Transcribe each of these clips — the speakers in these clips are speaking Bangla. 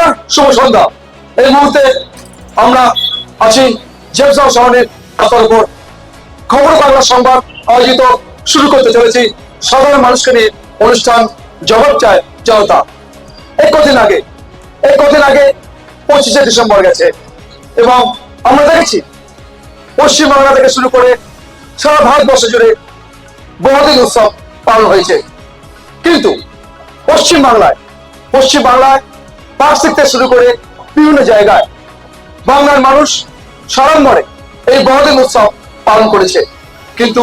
নমস্কার, শুভ সন্ধ্যা। এই মুহূর্তে আমরা আছি জেমস শহরের রাস্তার উপর। খবর বাংলা সংবাদ আয়োজিত শুরু করতে চলেছি সাধারণ মানুষকে নিয়ে অনুষ্ঠান জবাব চায় জনতা। এই কদিন আগে 25শে ডিসেম্বর গেছে এবং আমরা দেখেছি পশ্চিমবাংলা থেকে শুরু করে সারা ভারতবর্ষ জুড়ে বহুদিন উৎসব পালন হয়েছে। কিন্তু পশ্চিমবাংলায় পার্ক থেকে শুরু করে বিভিন্ন জায়গায় বাংলার মানুষ সাড়ম্বরে এই বড়দিন উৎসব পালন করেছে। কিন্তু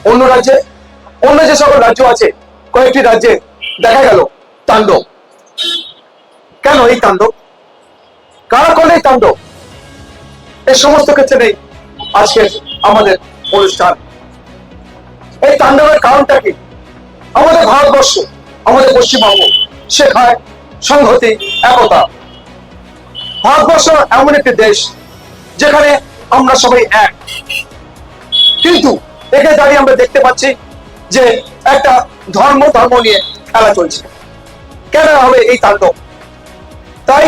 অন্য যে সকল রাজ্য আছে, কয়েকটি রাজ্যে দেখা গেল তাণ্ডব। কেন এই তাণ্ডব? কারা করলে এই তাণ্ডব? এই সমস্ত ক্ষেত্রে নেই আজকের আমাদের অনুষ্ঠান। এই তাণ্ডবের কারণটা কি? আমাদের ভারতবর্ষ, আমাদের পশ্চিমবঙ্গ শেখায় সংহতি, একতা। ভারতবর্ষ এমন একটি দেশ যেখানে আমরা সবাই এক, কিন্তু এখানে দাঁড়িয়ে আমরা দেখতে পাচ্ছি যে একটা ধর্ম নিয়ে খেলা চলছে। কেন হবে এই তাণ্ডব? তাই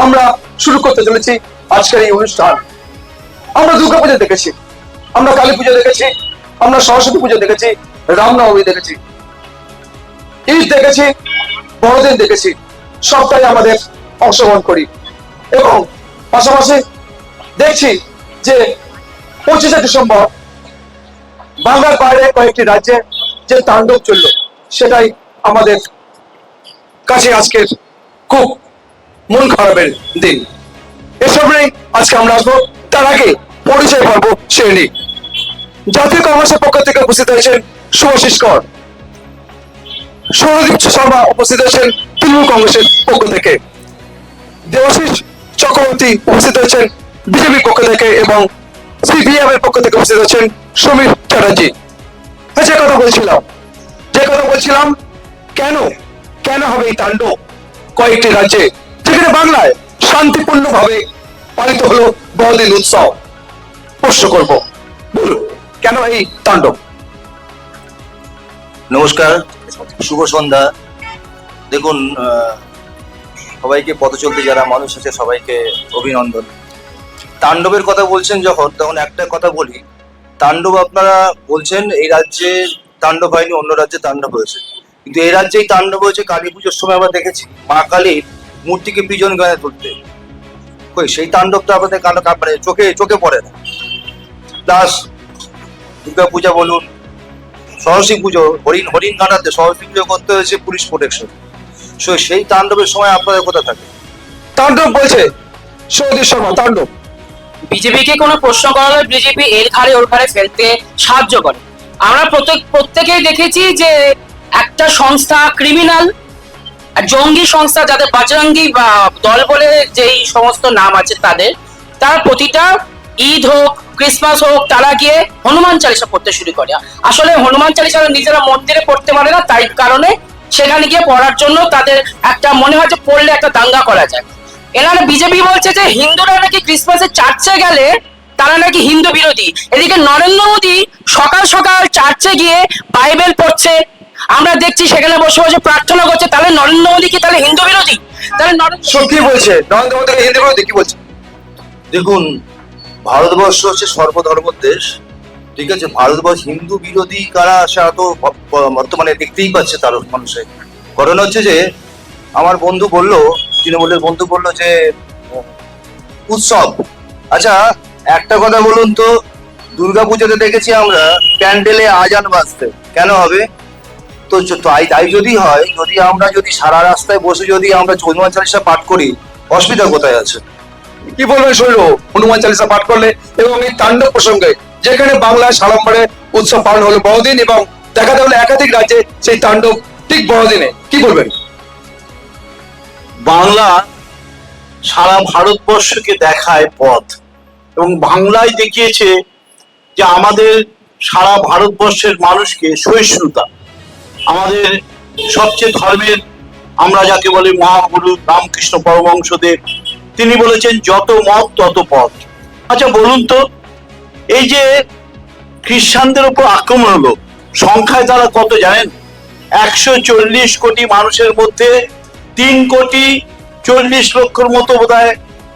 আমরা শুরু করতে চলেছি আজকের এই অনুষ্ঠান। আমরা দুর্গাপূজা দেখেছি, আমরা কালী পুজো দেখেছি, আমরা সরস্বতী পুজো দেখেছি, রামনবমী দেখেছি, ঈদ দেখেছি, বড়দিন দেখেছি, সবটাই আমাদের অংশগ্রহণ করি। এবং পাশাপাশি দেখছি যে 25শে ডিসেম্বর বাংলার বাইরে কয়েকটি রাজ্যে যে তাণ্ডব চলল, সেটাই আমাদের কাছে আজকের খুব মন খারাপের দিন। এসব নিয়ে আজকে আমরা আসবো। তার আগে পরিচয় পর্ব সেরে নিই। জাতীয় কংগ্রেসের পক্ষ থেকে উপস্থিত হয়েছেন শুভাশিস কর, সৌরদীপ শর্মা উপস্থিত হয়েছেন তৃণমূল কংগ্রেসের পক্ষ থেকে, দেবাশিস চক্রবর্তী উপস্থিত হয়েছেন বিজেপির পক্ষ থেকে এবং সিপিএম এর পক্ষ থেকে উপস্থিত হয়েছেন সমীর চ্যাটার্জি। যে কথা বলছিলাম, কেন হবে এই তাণ্ডব কয়েকটি রাজ্যে, যেখানে বাংলায় শান্তিপূর্ণ ভাবে পালিত হলো বড়দিন উৎসব? প্রশ্ন করব, বলুন কেন এই তাণ্ডব? নমস্কার, শুভ সন্ধ্যা। দেখুন, সবাইকে পথ চলতে যারা মানুষ আছে সবাইকে অভিনন্দন। তাণ্ডবের কথা বলছেন যখন, তখন একটা কথা বলি, তাণ্ডব আপনারা বলছেন এই রাজ্যে তাণ্ডব হয়নি, অন্য রাজ্যে তাণ্ডব হয়েছে, কিন্তু এই রাজ্যেই তাণ্ডব হয়েছে কালী পুজোর সময়। আমরা দেখেছি মা কালীর মূর্তিকে পিজন গায়ে তুলতে, সেই তাণ্ডবটা আমাদের কালো কাপড়ে চোখে পড়ে না। প্লাস দুর্গা পূজা বলুন, সরস্বতী পুজো, হরিণ কাটাতে সরস্বতী পুজো করতে হয়েছে পুলিশ প্রোটেকশন। সেই তাণ্ডবের সময় আপনাদের কোথা থাকে? তাণ্ডব বলছে সৌরদীপ শর্মা, তাণ্ডব। বিজেপিকে কোনো প্রশ্ন করা হলে বিজেপি এর ঘাড়ে ওর ঘাড়ে ফেলতে সাহায্য করে। আমরা প্রত্যেকেই দেখেছি যে একটা সংস্থা, ক্রিমিনাল জঙ্গি সংস্থা, যাদের বজরঙ্গি বা দল বলে যেই সমস্ত নাম আছে, তারা প্রতিটা ঈদ হোক, ক্রিসমাস হোক, তারা গিয়ে হনুমান চালিসা পড়তে শুরু করে। আসলে হনুমান চালিসা নিজেরা মন্দিরে পড়তে পারে না, তাই কারণে সেখানে গিয়ে পড়ার জন্য তাদের একটা মনে হয় যে পড়লে একটা দাঙ্গা করা যায়। এনারা বিজেপি বলছে যে হিন্দুরা নাকি ক্রিসমাসে চার্চে গেলে তারা নাকি হিন্দু বিরোধী। এদিকে নরেন্দ্র মোদী সকাল সকাল চার্চে গিয়ে বাইবেল পড়ছে, আমরা দেখছি সেখানে বসে বসে প্রার্থনা করছে। তাহলে নরেন্দ্র মোদী কি তাহলে হিন্দু বিরোধী? তাহলে সত্যি বলছে নরেন্দ্র মোদী হিন্দু বিরোধী? কি বলছে? দেখুন, ভারতবর্ষ হচ্ছে সর্বধর্মের দেশ, ঠিক আছে? ভারতবর্ষ হিন্দু বিরোধী কারা আসা তো বর্তমানে দেখতেই পাচ্ছে তার মানুষের। ঘটনা হচ্ছে যে আমার বন্ধু বললো, তৃণমূলের বন্ধু বললো যে উৎসব। আচ্ছা, একটা কথা বলুন তো, দুর্গাপূজাতে দেখেছি আমরা প্যান্ডেলে আজান বাজতে, কেন হবে? তো তাই যদি হয়, আমরা সারা রাস্তায় বসে আমরা হনুমান চালিসা পাঠ করি, অসুবিধা কোথায় আছে? কি বলবেন শৈল হনুমান চালিসা পাঠ করলে? এবং এই তাণ্ডব প্রসঙ্গে, যেখানে বাংলায় সাড়ম্বরে উৎসব পালন হলো বড়দিন, এবং দেখা গেল একাধিক রাজ্যে সেই তাণ্ডব ঠিক বড়দিনে, কি বলবেন? বাংলা সারা ভারতবর্ষকে দেখায় পথ, এবং বাংলায় দেখিয়েছে যে আমাদের সারা ভারতবর্ষের মানুষকে সহিষ্ণুতা। আমাদের সবচেয়ে ধর্মের, আমরা যাকে বলি মহাগুরু রামকৃষ্ণ পরমহংসদেব, তিনি বলেছেন যত মত তত পথ। আচ্ছা বলুন তো, এই যে খ্রিস্টানদের উপর আক্রমণ হলো, সংখ্যায় তারা কত জানেন? 140 কোটি মানুষের মধ্যে 3 কোটি 40 লক্ষর মতো বোধহয়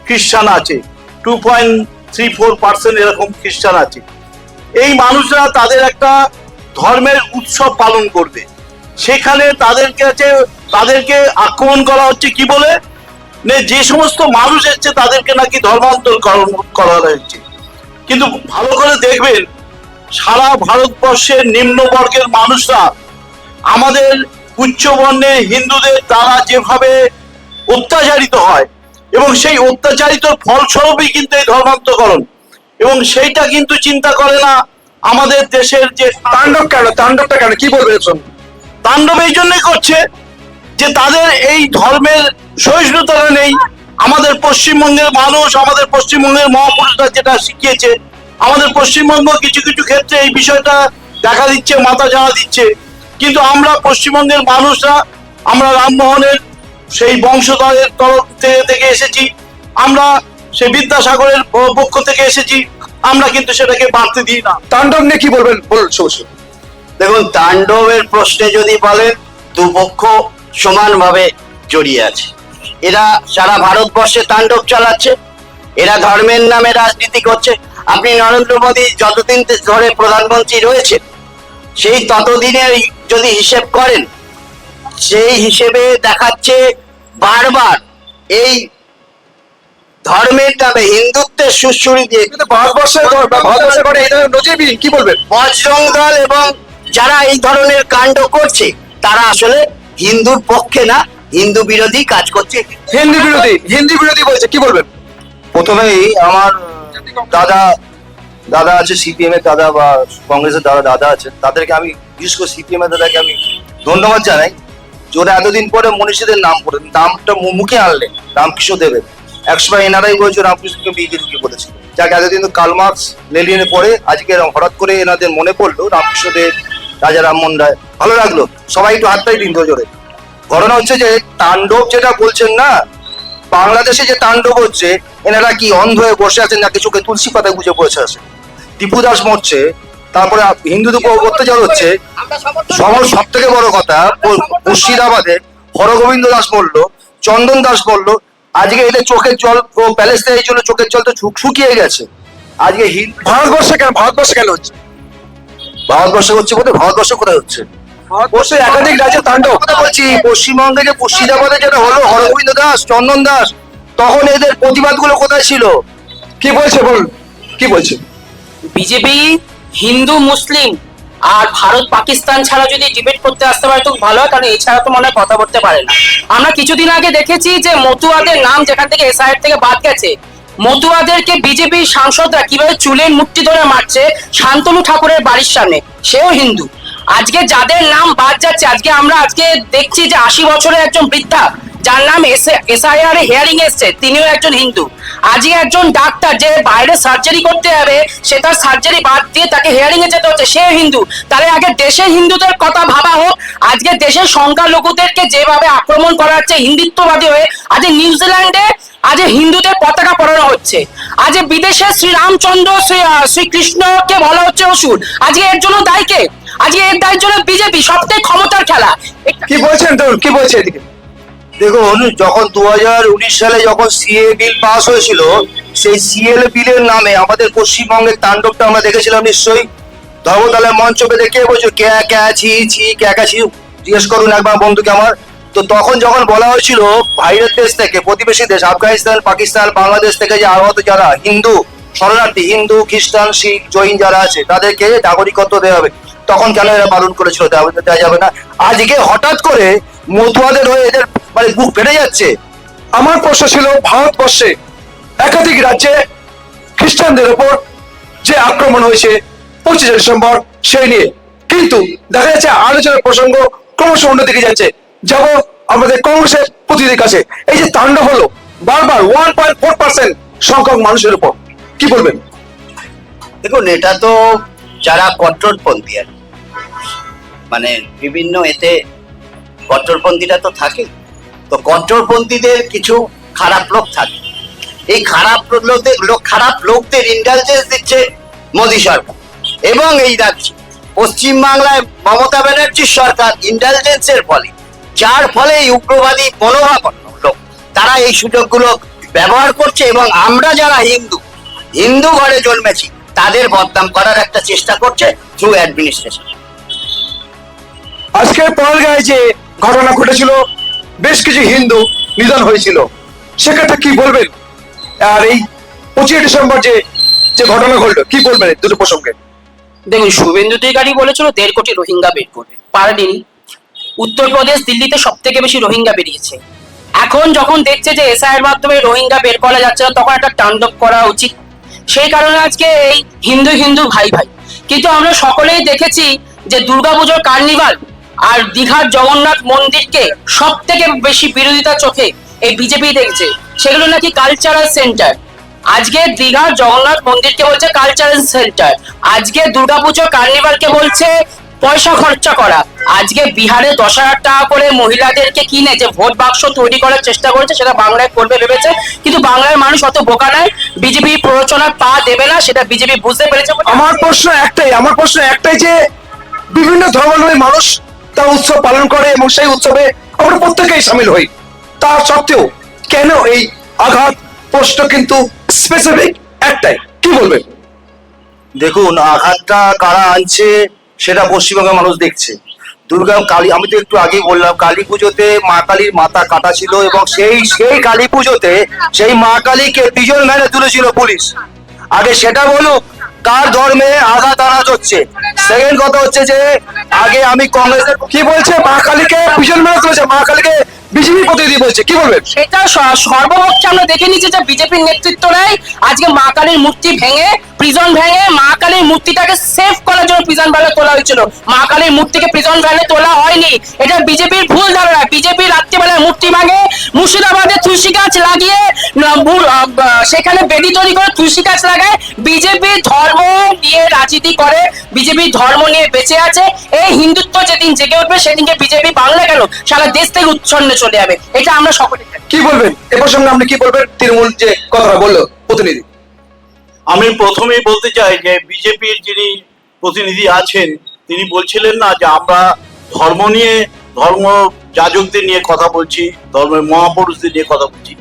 খ্রিস্টান আছে, 2.34% এরকম খ্রিস্টান আছে। এই মানুষরা তাদের একটা ধর্মের উৎসব পালন করবে, সেখানে তাদেরকে আক্রমণ করা হচ্ছে কি বলে, যে সমস্ত মানুষ এসছে তাদেরকে নাকি ধর্মান্তর করা হয়েছে। কিন্তু ভালো করে দেখবেন, সারা ভারতবর্ষের নিম্ন বর্গের মানুষরা আমাদের উচ্চবর্ণের হিন্দুদের দ্বারা যেভাবে অত্যাচারিত হয়, এবং সেই অত্যাচারিত ফলস্বরূপই কিন্তু এই ধর্মান্তকরণ, এবং সেইটা কিন্তু চিন্তা করে না আমাদের দেশের যে তাণ্ডবটা কেন কি বলবেন? তাণ্ডব এই জন্যই করছে যে তাদের এই ধর্মের সহিষ্ণুতা নেই। আমাদের পশ্চিমবঙ্গের মানুষ, আমাদের পশ্চিমবঙ্গের মহাপুরুষরা যেটা শিখিয়েছে, আমাদের পশ্চিমবঙ্গ কিছু কিছু ক্ষেত্রে এই বিষয়টা দেখা দিচ্ছে, মাথা ঝাড়া দিচ্ছে। কিন্তু আমরা পশ্চিমবঙ্গের মানুষরা, আমরা রামমোহনের সেই বংশধরের তরফ থেকে এসেছি, আমরা সেই বিদ্যাসাগরের পক্ষ থেকে এসেছি, আমরা কিন্তু সেটাকে বাড়তে দিই না। তাণ্ডব নিয়ে কি বলবেন, বলুন শুভশ্রী। দেখুন, তাণ্ডবের প্রশ্নে যদি বলেন, দুপক্ষ সমানভাবে জড়িয়ে আছে। এরা সারা ভারতবর্ষে তাণ্ডব চালাচ্ছে, এরা ধর্মের নামে রাজনীতি করছে। আপনি নরেন্দ্র মোদী যতদিন ধরে প্রধানমন্ত্রী রয়েছে, সেই ততদিনের যদি হিসেব করেন, সেই হিসেবে দেখাচ্ছে বারবার এই ধর্মের নামে হিন্দুত্বের সুশ্রুতি দিয়ে কিন্তু ভারতবর্ষে করে এই ধরনের নজিরবিহীন, কি বলবেন? বজরং দল এবং যারা এই ধরনের কাণ্ড করছে, তারা আসলে হিন্দুর পক্ষে না, হিন্দু বিরোধী কাজ করছে। হিন্দি বিরোধী বলছে, কি বলবেন? প্রথমেই আমার দাদা আছে সিপিএম এর দাদা, বা কংগ্রেসের দাদা আছে, তাদেরকে আমি বিশেষ করে সিপিএম এর দাদাকে আমি ধন্যবাদ জানাই যে ওরা এতদিন পরে মনীষীদের নামটা মুখে আনলেন, রামকৃষ্ণ দেবের। একসময় এনারাই বলছে রামকৃষ্ণকে বিজেপিকে বলেছিল, যাকে এতদিন তো কার্ল মার্কস লেনিনের পরে আজকে হঠাৎ করে এনাদের মনে পড়লো রামকৃষ্ণ দেব, রাজা রামমোহন রায়। ভালো লাগলো, সবাই একটু হাতটাই দিন জোরে। ঘটনা হচ্ছে যে তাণ্ডব যেটা বলছেন না, বাংলাদেশে যে তাণ্ডব হচ্ছে, এনারা কি অন্ধ হয়ে বসে আছেন নাকি চোখে তুলসী পাতা গুজে বসে আছে? টিপু দাস মরছে, তারপরে হিন্দুদের উপর অত্যাচার হচ্ছে, সব থেকে বড় কথা মুর্শিদাবাদে হরগোবিন্দ দাস মরলো, চন্দন দাস মরলো। আজকে এদের চোখের জল, প্যালেস এই জন্য চোখের জল তো শুকিয়ে গেছে। আজকে ভারতবর্ষে কেন হচ্ছে? ভারতবর্ষে হচ্ছে বলতে ভারতবর্ষ কোথায় হচ্ছে? ভারতবর্ষে একাধিক রাজ্যে তাণ্ডব। কথা বলছি, পশ্চিমবঙ্গে যে মুর্শিদাবাদে যেটা হলো, হরগোবিন্দ দাস, চন্দন দাস, তখন এদের প্রতিবাদগুলো কোথায় ছিল? কি বলছে বলুন, কি বলছে? বিজেপি হিন্দু মুসলিম আর ভারত পাকিস্তান ছাড়া যদি ডিবেট করতে আসতে পারে তো ভালো হয়, কারণ এছাড়া তো মনে হয় কথা বলতে পারে না। আমরা কিছুদিন আগে দেখেছি যে মতুয়াদের নাম যেখান থেকে এসআইআর থেকে বাদ গেছে, মতুয়াদেরকে বিজেপি সাংসদরা কিভাবে চুলের মুঠি ধরে মারছে শান্তনু ঠাকুরের বাড়ির সামনে, সেও হিন্দু। আজকে যাদের নাম বাদ যাচ্ছে, আমরা দেখছি যে 80 বছরের একজন বৃদ্ধা যার নাম এসআইআর হিয়ারিং এসছে, তিনিও একজন হিন্দু। আজকে একজন ডাক্তার যে বাইরে সার্জারি করতে যাবে, সে তার সার্জারি বাদ দিয়ে তাকে হিয়ারিং এ যেতে হচ্ছে, সেও হিন্দু। তাহলে আগে দেশের হিন্দুদের কথা ভাবা হোক। আজকে দেশের সংখ্যালঘুদেরকে যেভাবে আক্রমণ করা হচ্ছে হিন্দুত্ববাদী হয়ে, আজ নিউজিল্যান্ডে আজ হিন্দুদের পতাকা পরানো হচ্ছে, আজ বিদেশে শ্রীরামচন্দ্র শ্রীকৃষ্ণকে বলা হচ্ছে অসুর। আজকে এর জন্য দায়ী কে? আজকে এর দায়ের জন্য বিজেপি। সবটাই ক্ষমতার খেলা। কি বলছেন ধরুন, কি বলছে এদিকে? দেখুন, যখন 2019 সালে যখন সিএ বিল পাস হয়েছিল, সেই সিএল বিলের নামে আমাদের পশ্চিমবঙ্গের তাণ্ডবটা আমরা দেখেছিলাম নিশ্চয়ই। ধর্মতলার মঞ্চ পেতে কে বলছো ছি, জিজ্ঞেস করুন একবার বন্ধুকে আমার। তো তখন যখন বলা হয়েছিল বাইরের দেশ থেকে, প্রতিবেশী দেশ আফগানিস্তান, পাকিস্তান, বাংলাদেশ থেকে যে আগত যারা হিন্দু শরণার্থী, হিন্দু, খ্রিস্টান, শিখ, জৈন যারা আছে, তাদেরকে নাগরিকত্ব দেওয়া হবে, তখন কেন এরা বারণ করেছিল দেওয়া যাবে না? আজকে হঠাৎ করে মতুয়াদের হয়ে এদের মানে বুক ফেটে যাচ্ছে। আমার প্রশ্ন ছিল, ভারতবর্ষে একাধিক রাজ্যে খ্রিস্টানদের উপর যে আক্রমণ হয়েছে 25 ডিসেম্বর, সেই নিয়ে কিন্তু দেখা যাচ্ছে আলোচনার প্রসঙ্গ ক্রমশ অন্যদিকে যাচ্ছে। যাব আমাদের কংগ্রেসের প্রতিনিধির কাছে। এই যে তাণ্ডব হলো বারবার 1.4% সংখ্যক মানুষের উপর, কি বলবেন? দেখুন, এটা তো যারা কট্টরপন্থী আর মানে বিভিন্ন এতে কট্টরপন্থীরা তো থাকে, তো কট্টরপন্থীদের কিছু খারাপ লোক থাকে। এই খারাপ লোকদের ইন্টেলিজেন্স দিচ্ছে মোদী সরকার, এবং এই রাজ্যে পশ্চিমবাংলায় মমতা ব্যানার্জির সরকার ইন্টেলিজেন্সের ফলে, যার ফলে এই উগ্রবাদী মনোভাবাপন্ন লোক তারা এই সুযোগগুলো ব্যবহার করছে এবং আমরা যারা হিন্দু ঘরে জন্মেছি তাদের বদনাম করার একটা চেষ্টা করছে থ্রু অ্যাডমিনিস্ট্রেশন। আজকের পহেলগাঁয়ে যে ঘটনা ঘটেছিল, বেশ কিছু হিন্দু নিধন হয়েছিল, সেক্ষেত্রে কি বলবেন? আর এই 25 ডিসেম্বর যে যে ঘটনা ঘটলো, কি বলবেন এই দুটো প্রসঙ্গে? দেখুন, শুভেন্দু অধিকারী বলেছিল 1.5 কোটি রোহিঙ্গা বের করবে, পারেনি। উত্তরপ্রদেশ, দিল্লিতে সব থেকে বেশি রোহিঙ্গা বেরিয়েছে। এখন যখন দেখছে যে এসআইয়ের মাধ্যমে রোহিঙ্গা বের করা যাচ্ছে না, তখন একটা তাণ্ডব করা উচিত। সেই কারণে আজকে এই হিন্দু হিন্দু ভাই ভাই। কিন্তু আমরা সকলেই দেখেছি যে দুর্গাপুজোর কার্নিভাল আর দীঘার জগন্নাথ মন্দিরকে সব থেকে বেশি বিরোধিতা চোখে এই বিজেপি দেখছে, সেগুলো নাকি কালচারাল সেন্টার। আজকে দীঘার জগন্নাথ মন্দিরকে বলছে কালচারাল সেন্টার, আজকে দুর্গাপুজোর কার্নিভালকে বলছে পয়সা খরচা করা। আজকে বিহারে 10,000 টাকা করে মহিলাদেরকে কিনে যে ভোট বাক্স তৈরি করার চেষ্টা করেছে, সেটা বাংলায় করবে ভেবেছে, কিন্তু বাংলার মানুষ অত বোকা নয়, বিজেপি প্ররোচনার পা দেবে না, সেটা বিজেপি বুঝতে পেরেছে। আমার প্রশ্ন একটাই যে বিভিন্ন ধর্মাবলম্বী মানুষ তার উৎসব পালন করে এবং সেই উৎসবে আমরা প্রত্যেকেই সামিল হই, তার সত্ত্বেও কেন এই আঘাত? প্রশ্ন কিন্তু স্পেসিফিক একটাই, কি বলবেন? দেখুন, আঘাতটা কারা আনছে সেটা পশ্চিমবঙ্গের মানুষ দেখছে। কালী, আমি তো একটু আগেই বললাম, কালী পুজোতে মা কালীর মাথা কাটা ছিল এবং সেই কালী পুজোতে সেই মা কালীকে পিজন ভ্যানে তুলেছিল পুলিশ। আগে সেটা বলুক কার ধর্মে আঘাত আনাজ হচ্ছে। সেকেন্ড কথা হচ্ছে যে আগে আমি কংগ্রেসের কি বলছে? মা কালীকে পিছন মেরে তুলেছে, মা কালীকে বিজেপি প্রতিনিধি বলছে, কি বলবেন? সেটা সর্বপক্ষে আমরা দেখে নিচ্ছি যে বিজেপির নেতৃত্ব নেই। আজকে মা কালীর মূর্তি ভেঙে, প্রিজন ভেঙে মা কালীর মূর্তিটাকে সেভ করার জন্য প্রিজন ভ্যানে তোলা হয়েছিল। মা কালীর মূর্তিকে প্রিজন ভ্যানে তোলা হয়নি, এটা বিজেপির ভুল ধারণা। বিজেপি রাত্রিবেলায় মূর্তি ভাঙে, মুর্শিদাবাদে তুলসী গাছ লাগিয়ে সেখানে বেদি তৈরি করে তুলসী গাছ লাগায়। বিজেপি ধর্ম নিয়ে রাজনীতি করে, বিজেপি ধর্ম নিয়ে বেঁচে আছে। এই হিন্দুত্ব যেদিন জেগে উঠবে সেদিনকে বিজেপি বাংলা কেন সারা দেশ থেকে উচ্ছন্নে চলে যাবে, এটা আমরা সকলে জানি। কি বলবেন এ প্রসঙ্গে? আপনি কি বলবেন? তৃণমূল যে কথাটা বললো প্রতিনিধি, আমি প্রথমেই বলতে চাই যে বিজেপির যিনি প্রতিনিধি আছেন তিনি বলছিলেন না যে আমরা ধর্ম নিয়ে, ধর্ম যাজকদের নিয়ে কথা বলছি, ধর্মের মহাপুরুষদের নিয়ে কথা বলছি।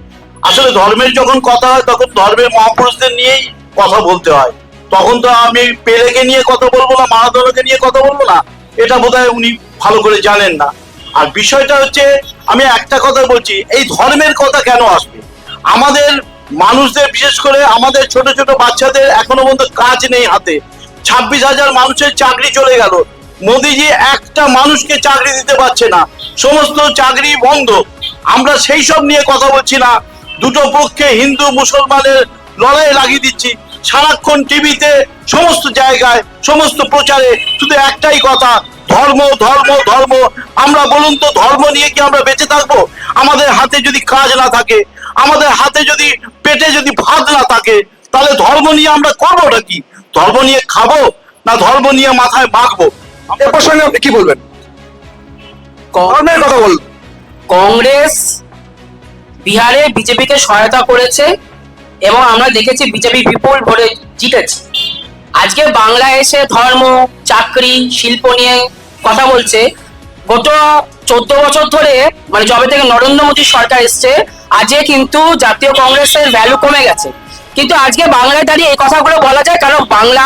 আসলে ধর্মের যখন কথা হয় তখন ধর্মের মহাপুরুষদের নিয়েই কথা বলতে হয়। তখন তো আমি পেলেকে নিয়ে কথা বলবো না, মারাদোনাকে নিয়ে কথা বলবো না, এটা বোধহয় উনি ভালো করে জানেন না। আর বিষয়টা হচ্ছে, আমি একটা কথা বলছি, এই ধর্মের কথা কেন আসবে? আমাদের মানুষদের, বিশেষ করে আমাদের ছোট ছোট বাচ্চাদের এখনো পর্যন্ত কাজ নেই হাতে। 26,000 মানুষের চাকরি চলে গেল। মোদিজি একটা মানুষকে চাকরি দিতে পারছে না, সমস্ত চাকরি বন্ধ। আমরা সেই সব নিয়ে কথা বলছি না, দুটো পক্ষে হিন্দু মুসলমানের লড়াই লাগিয়ে দিচ্ছি সারাক্ষণ টিভিতে, সমস্ত জায়গায়, সমস্ত প্রচারে শুধু একটাই কথা, ধর্ম ধর্ম ধর্ম। আমরা বলুন তো, ধর্ম নিয়ে কি আমরা বেঁচে থাকবো? আমাদের হাতে যদি কাজ না থাকে, আমাদের হাতে যদি পেটে যদি ভাত না থাকে, তাহলে ধর্ম নিয়ে আমরা করবোটা কি? ধর্ম নিয়ে খাবো না ধর্ম নিয়ে মাথায় মাখবো? এ প্রসঙ্গে আপনি কি বলবেন? ধর্মের কথা বলুন। কংগ্রেস বিহারে বিজেপিকে সহায়তা করেছে এবং আমরা দেখেছি বিজেপি বিপুল ভোটে জিতেছে। আজকে বাংলায় এসে ধর্ম, চাকরি, শিল্প নিয়ে কথা বলছে। গত 14 বছর ধরে, মানে যবে থেকে নরেন্দ্র মোদীর সরকার এসছে, আজকে কিন্তু জাতীয় কংগ্রেসের ভ্যালু কমে গেছে। কিন্তু আজকে বাংলায় দাঁড়িয়ে এই কথাগুলো বলা যায় কারণ বাংলা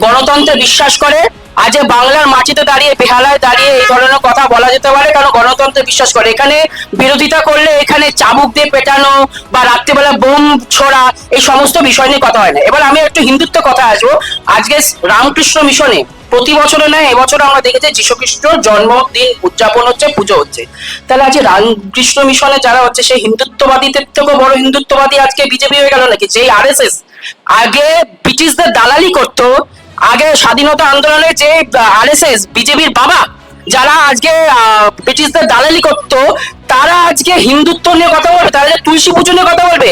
গণতন্ত্রে বিশ্বাস করে। আজ বাংলার মাটিতে দাঁড়িয়ে, বেহালায় দাঁড়িয়ে এই ধরনের কথা বলা যেতে পারে কারণ গণতন্ত্রে বিশ্বাস করে। এখানে বিরোধিতা করলে এখানে চাবুক দিয়ে পেটানো বা রাত্রিবেলা বোম ছোড়া, এই সমস্ত বিষয় নিয়ে কথা হয় না। এবার আমি একটু হিন্দুত্ব কথা আসবো। আজকে রামকৃষ্ণ মিশনে প্রতি বছরে নয়, এবছর আমরা দেখেছি যীশু খ্রিস্টর জন্মদিন উদযাপন হচ্ছে, পুজো হচ্ছে। তাহলে আজকে রামকৃষ্ণ মিশনে যারা হচ্ছে সেই হিন্দুত্ববাদীদের থেকেও বড় হিন্দুত্ববাদী আজকে বিজেপি হয়ে গেল নাকি? যেই আরএসএস আগে ব্রিটিশদের দালালি করতো, আগে স্বাধীনতা আন্দোলনে যে আরএসএস বিজেপির বাবা যারা আজকে ব্রিটিশদের দালালি করতো, তারা আজকে হিন্দুত্ব নিয়ে কথা বলবে, তারা যে তুলসী পুজো নিয়ে কথা বলবে।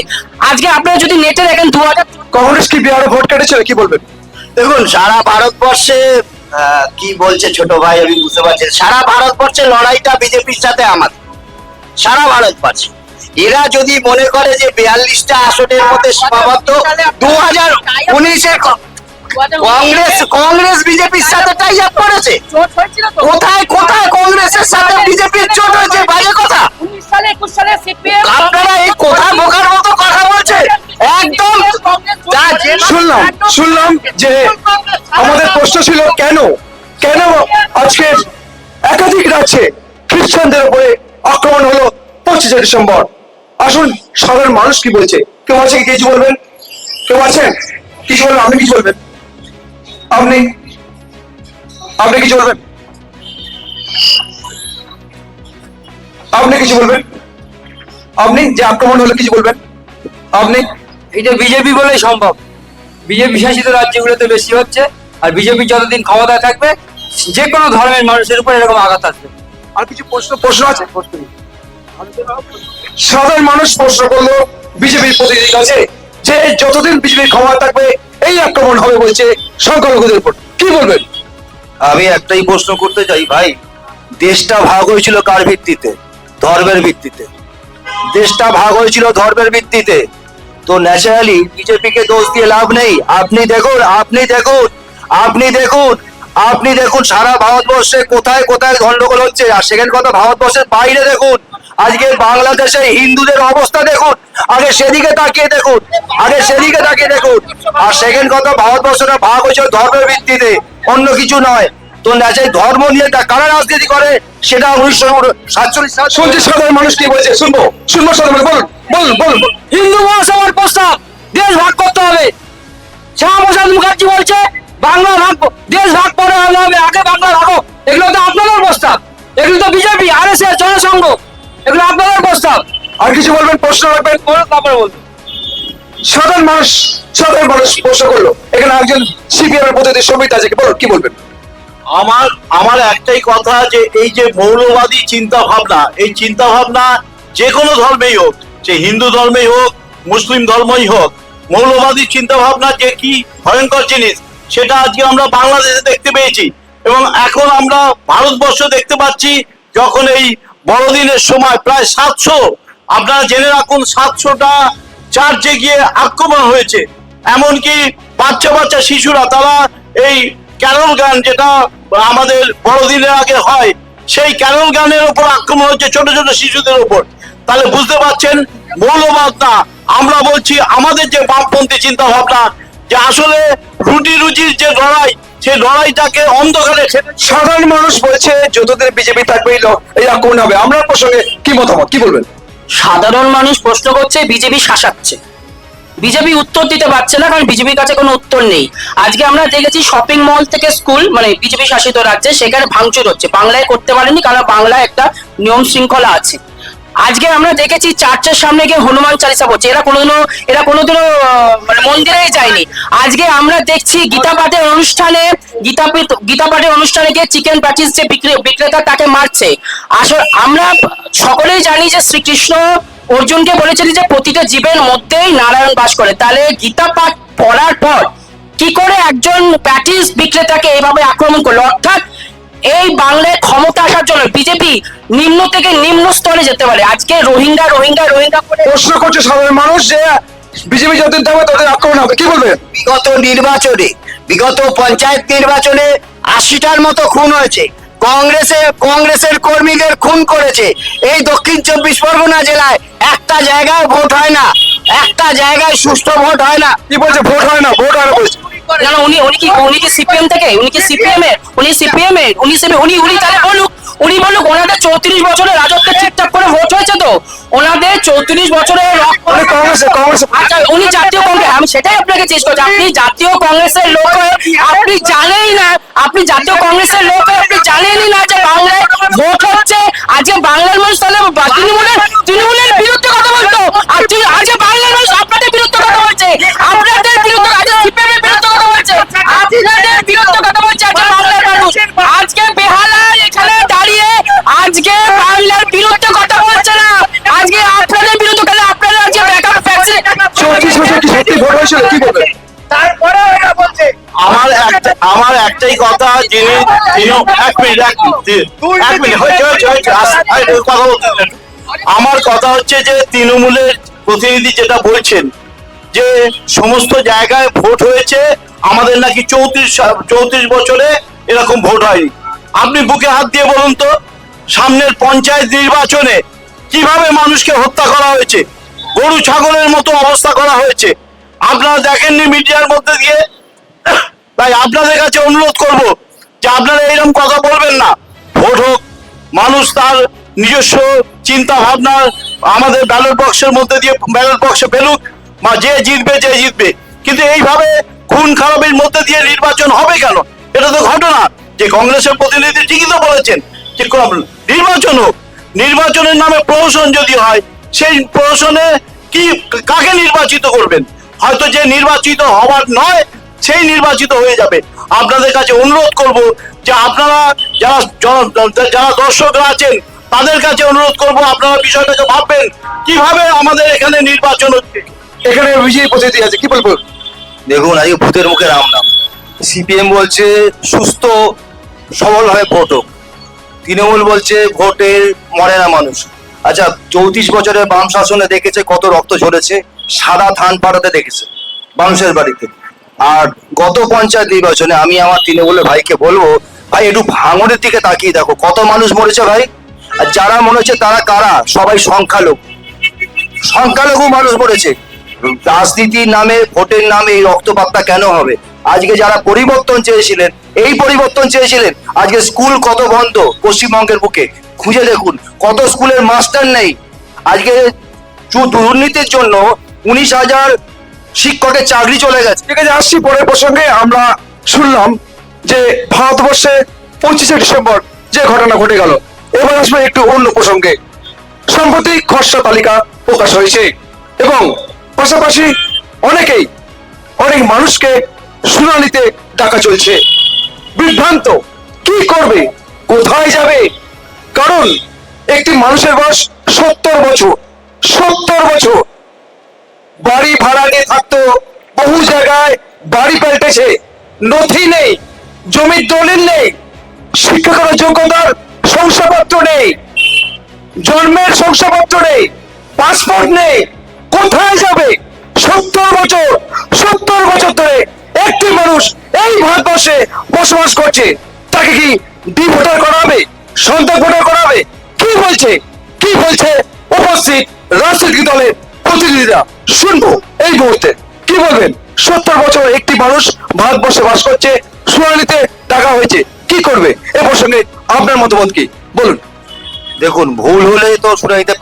আজকে আপনারা যদি নেটে দেখেন 2000 কংগ্রেস কি বিহারে ভোট কেটেছিল, কি বলবেন? দেখুন, সারা ভারতবর্ষে কি বলছে ছোট ভাই আমি বুঝতে পারছি। সারা ভারতবর্ষে লড়াইটা বিজেপির সাথে আমাদের, সারা ভারতবর্ষে। এরা যদি মনে করে যে 42টা আসনের মধ্যে সীমাবদ্ধ, 2019-এ কংগ্রেস বিজেপির সাথে টাই আপ করেছে। কোথায় কোথায় কংগ্রেসের সাথে বিজেপির জোট হয়েছে? বাজে কথা। সালে 21 সালে সিপিএম আপনারা শুনলাম যে আমাদের প্রশ্ন ছিল কেন কেন আজকের একাধিক রাজ্যে খ্রিস্টানদের উপরে আক্রমণ হলো 25শে ডিসেম্বর। আসুন সাধারণ মানুষ কি বলছে। কেউ আছে কি কিছু বলবেন? কেউ আছেন কিছু বলবেন? আপনি কিছু বলবেন? আপনি আপনি কিছু বলবেন? আপনি কিছু বলবেন? আপনি যে আক্রমণ হলো কিছু বলবেন? আপনি? এটা বিজেপি বলেই সম্ভব। বিজেপি শাসিত রাজ্যগুলোতে বেশি হচ্ছে, আর বিজেপি যতদিন ক্ষমতায় থাকবে যে কোনো ধর্মের মানুষের উপর এরকম আঘাত আসবে। আর কিছু প্রশ্ন আছে? সাধারণ মানুষ প্রশ্ন করলো বিজেপির প্রতিনিধির কাছে যে যতদিন বিজেপির ক্ষমতা থাকবে এই আক্রমণ হবে বলছে সংখ্যালঘুদের উপর, কি বলবেন? আমি একটাই প্রশ্ন করতে চাই ভাই, দেশটা ভাগ হয়েছিল কার ভিত্তিতে? ধর্মের ভিত্তিতে। দেশটা ভাগ হয়েছিল ধর্মের ভিত্তিতে। তো ন্যাচারালি বিজেপিকে দোষ দিয়ে লাভ নেই। আপনি দেখুন আপনি দেখুন আপনি দেখুন আপনি দেখুন সারা ভারতবর্ষে কোথায় কোথায় গন্ডগোল হচ্ছে। আর সেকেন্ড কথা, ভারতবর্ষের বাইরে দেখুন আজকে বাংলাদেশে হিন্দুদের অবস্থা দেখুন, আগে সেদিকে তাকিয়ে দেখুন, আগে সেদিকে তাকিয়ে দেখুন। আর সেকেন্ড কথা, ভারতবর্ষটা ভাগ হয়েছে ধর্মের ভিত্তিতে, অন্য কিছু নয়। তো ন্যাচারালি ধর্ম নিয়ে কারা রাজনীতি করে সেটা 1947 সাল শুনছি সাধারণ মানুষ কি বলছে, শুনবো শুনবো সাধারণ মানুষ। বলুন বলুন বলুন। হিন্দু মহাসভার প্রস্তাব, দেশ ভাগ করতে হবে। শ্যামাপ্রসাদ মুখার্জি বলছে বাংলা ভাগ, দেশ ভাগ পরে হবে, আগে বাংলা ভাগো। এগুলো তো আপনাদের প্রস্তাব, এগুলো তো বিজেপি RSS জনসংঘ, এগুলো আপনাদের প্রস্তাব। আর কিছু বলবেন? প্রশ্ন রাখবেন? তারপরে বলবো। সাধারণ মানুষ প্রশ্ন করলো। এখানে একজন সিপিএম এর প্রতিনিধি সমিত আছে, বলুন কি বলবেন? আমার আমার একটাই কথা, যে এই যে মৌলবাদী চিন্তা ভাবনা, এই চিন্তা ভাবনা যে কোনো ধর্মেই হোক, সে হিন্দু ধর্মেই হোক, মুসলিম ধর্মই হোক, মৌলবাদী চিন্তা ভাবনা যে কি ভয়ঙ্কর জিনিস সেটা আজকে আমরা বাংলাদেশে দেখতে পেয়েছি। এবং এখন আমরা ভারতবর্ষ দেখতে পাচ্ছি, যখন এই বড়দিনের সময় প্রায় 700, আপনারা জেনে রাখুন, 700টা চার্চে গিয়ে আক্রমণ হয়েছে। এমনকি বাচ্চা বাচ্চা শিশুরা তারা এই ক্যারল গান, যেটা আমাদের বড়দিনের আগে হয়, সেই ক্যারল গানের উপর আক্রমণ হচ্ছে ছোট ছোট শিশুদের উপর। তাহলে বুঝতে পারছেন মৌলবাদ না, আমরা বলছি আমাদের যে বামপন্থী চিন্তা ভাবনা, যে আসলে রুটি রুজির যে লড়াই, সেই লড়াইটাকে অন্ধকারে সাধারণ মানুষ বলছে যতদিন বিজেপি থাকবে এই আক্রমণ হবে। আমরা প্রসঙ্গে কি মতামত, কি বলবেন? সাধারণ মানুষ প্রশ্ন করছে বিজেপি শাসাচ্ছে, বিজেপি উত্তর দিতে পারছে না, কারণ বিজেপির কাছে কোনো উত্তর নেই। আজকে আমরা দেখেছি শপিং মল থেকে স্কুল, মানে বিজেপি শাসিত রাজ্যে, সেখানে ভাঙচুর হচ্ছে। বাংলায় করতে পারেনি, কারণ বাংলায় একটা নিয়ম শৃঙ্খলা আছে। আজকে আমরা দেখেছি চার্চের সামনে গিয়ে হনুমান চালিসা পড়ছে। এরা কোনোদিনও মানে মন্দিরে যায়নি। আজকে আমরা দেখছি গীতা পাঠের অনুষ্ঠানে গিয়ে চিকেন প্যাটিস যে বিক্রেতা তাকে মারছে। আসলে আমরা সকলেই জানি যে শ্রীকৃষ্ণ অর্জুনকে বলেছিলেন যে প্রতিটা জীবের মধ্যেই নারায়ণ বাস করে। তাহলে গীতা পাঠ পড়ার পর কি করে একজন প্যাটিস বিক্রেতাকে এইভাবে আক্রমণ করলো? অর্থাৎ এই বাংলায় ক্ষমতা আসার জন্য বিজেপি নিম্ন থেকে নিম্ন স্তরে যেতে পারে। আজকে রোহিঙ্গা করে প্রশ্ন করছে সাধারণ মানুষ যে বিজেপি যতদিন থাকবে ততদিন আক্রমণ হবে, কি বলবেন? বিগত পঞ্চায়েত নির্বাচনে 80টার মতো খুন হয়েছে। কংগ্রেসের কর্মীদের খুন করেছে। এই দক্ষিণ 24 পরগনা জেলায় একটা জায়গায় ভোট হয় না, একটা জায়গায় সুষ্ঠু ভোট হয় না। কি বলছে? ভোট হয় না, ভোট হয় না বলছে। না, উনি কি সিপিএম থেকে? উনি তাহলে উনি বলুক ওনাদের 34 বছরের রাজত্বে ঠিকঠাক করে ভোট হয়েছে তো? ওনাদের 34 বছরের কংগ্রেস আচ্ছা, উনি জাতীয় কংগ্রেস, আমি সেটাই আপনাকে জিজ্ঞেস করছি। আপনি জাতীয় কংগ্রেসের লোক হয়ে আপনি জানেনই না, আপনি জাতীয় কংগ্রেসের লোক হয়ে আপনি জানেনই না যে বাংলায় ভোট হচ্ছে। আজকে বাংলার মানুষ তাহলে তৃণমূলের বিরুদ্ধে কথা বলতো, আর আজকে বাংলার মানুষ আপনাদের বিরুদ্ধে কথা বলছে, আপনাদের বিরুদ্ধে, আজকে সিপিএম এর বিরুদ্ধে কথা বলছে, আপনাদের বিরুদ্ধে কথা বলছে আজকে বাংলার মানুষ। আজকে বেহালায় এখানে দাঁড়িয়ে আজকে বাংলার বিরুদ্ধে কথা বলছে না, আজকে আপনাদের বিরুদ্ধে। তাহলে আপনারা আজকে ব্যাকআপ ফ্যাক্টরি 34 বছর কি সত্যি ভোট হয়েছিল, কি বলবেন? আমার একটাই কথা, যিনি আমার কথা হচ্ছে যে তৃণমূলের প্রতিনিধি যেটা বলছেন যে সমস্ত জায়গায় ভোট হয়েছে, আমাদের নাকি 34 বছরে এরকম ভোট হয়নি। আপনি বুকে হাত দিয়ে বলুন তো, সামনের পঞ্চায়েত নির্বাচনে কিভাবে মানুষকে হত্যা করা হয়েছে, গরু ছাগলের মতো অবস্থা করা হয়েছে। আপনারা দেখেননি মিডিয়ার মধ্যে দিয়ে তাই আপনাদের কাছে অনুরোধ করব যে আপনারা এইরকম কথা বলবেন না। ভোট হোক, মানুষ তার নিজস্ব চিন্তা ভাবনা আমাদের ব্যালট বক্সের মধ্যে দিয়ে ব্যালট বক্সে ফেলুক, বা যে জিতবে, কিন্তু এইভাবে খুন খারাপের মধ্যে দিয়ে নির্বাচন হবে কেন? এটা তো ঘটনা যে কংগ্রেসের প্রতিনিধি ঠিকই তো বলেছেন যে নির্বাচন হোক, নির্বাচনের নামে প্রহসন যদি হয়, সেই প্রহসনে কি কাকে নির্বাচিত করবেন? হয়তো যে নির্বাচিত হওয়ার নয় সেই নির্বাচিত হয়ে যাবে। আপনাদের কাছে অনুরোধ করব যে আপনারা যারা দর্শকরা আছেন তাদের কাছে অনুরোধ করব আপনারা বিষয়টাকে ভাববেন কিভাবে আমাদের এখানে নির্বাচন হচ্ছে। এখানে বিজয়ী প্রতিনিধি আছে, কি বলবো? দেখুন, আজকে ভূতের মুখে রাম নাম। সিপিএম বলছে সুস্থ সবলভাবে ভোট হোক, তৃণমূল বলছে ভোটের মরে না মানুষ। আচ্ছা, 34 বছরের বাম শাসনে দেখেছে কত রক্ত ঝরেছে, সাদা ধান পাড়াতে দেখেছে মানুষের বাড়িতে। আর গত পঞ্চায়েত নির্বাচনে আমি আমার তৃণমূলের ভাইকে বলবো, ভাই একটু ভাঙনের দিকে তাকিয়ে দেখো কত মানুষ মরেছে ভাই। আর যারা মনে হচ্ছে তারা কারা? সবাই সংখ্যালঘু মানুষ মরেছে। রাজনীতির নামে, ভোটের নামে এই রক্তপাতটা কেন হবে? আজকে যারা পরিবর্তন চেয়েছিলেন, আজকে স্কুল কত বন্ধ পশ্চিমবঙ্গের বুকে, খুঁজে দেখুন কত স্কুলের মাস্টার নেই। আজকে দুর্নীতির জন্য 19,000 শিক্ষকের চাকরি চলে গেছে। ঠিক আছে, আসছি পরের প্রসঙ্গে। আমরা শুনলাম যে ভারতবর্ষে 25শে ডিসেম্বর যে ঘটনা ঘটে গেল। এবার আসবে একটু অন্য প্রসঙ্গে। সম্প্রতি খসড়া তালিকা প্রকাশ হয়েছে এবং পাশাপাশি অনেক মানুষকে শুনানিতে ডাকা চলছে। বিভ্রান্ত, কি করবে, কোথায় যাবে? কারণ একটি মানুষের বয়স 70 বছর, বাড়ি ভাড়া নিয়ে থাকতো, বহু জায়গায় বাড়ি পাল্টেছে, নথি নেই, জমির দলিল নেই, শিক্ষা করার যোগ্যতার শংসাপত্র নেই, জন্মের শংসাপত্র নেই, পাসপোর্ট নেই, কোথায় যাবে? 70 বছর ধরে একটি মানুষ এই ভারতবর্ষে বসবাস করছে, তাকে কি ভোটার করা হবে, সন্তান ভোটার করা হবে? কি বলছে উপস্থিত রাজনৈতিক দলের প্রতিনিধিরা, শুনবো এই মুহূর্তে। কি বলবেন? 70 বছর একটি মানুষ ভারতবর্ষে বাস করছে, শুনানিতে ডাকা হয়েছে, কি করবে? এ প্রসঙ্গে আপনার মতামত কি, বলুন। দেখুন, ভুল হলে তো শুনানিতে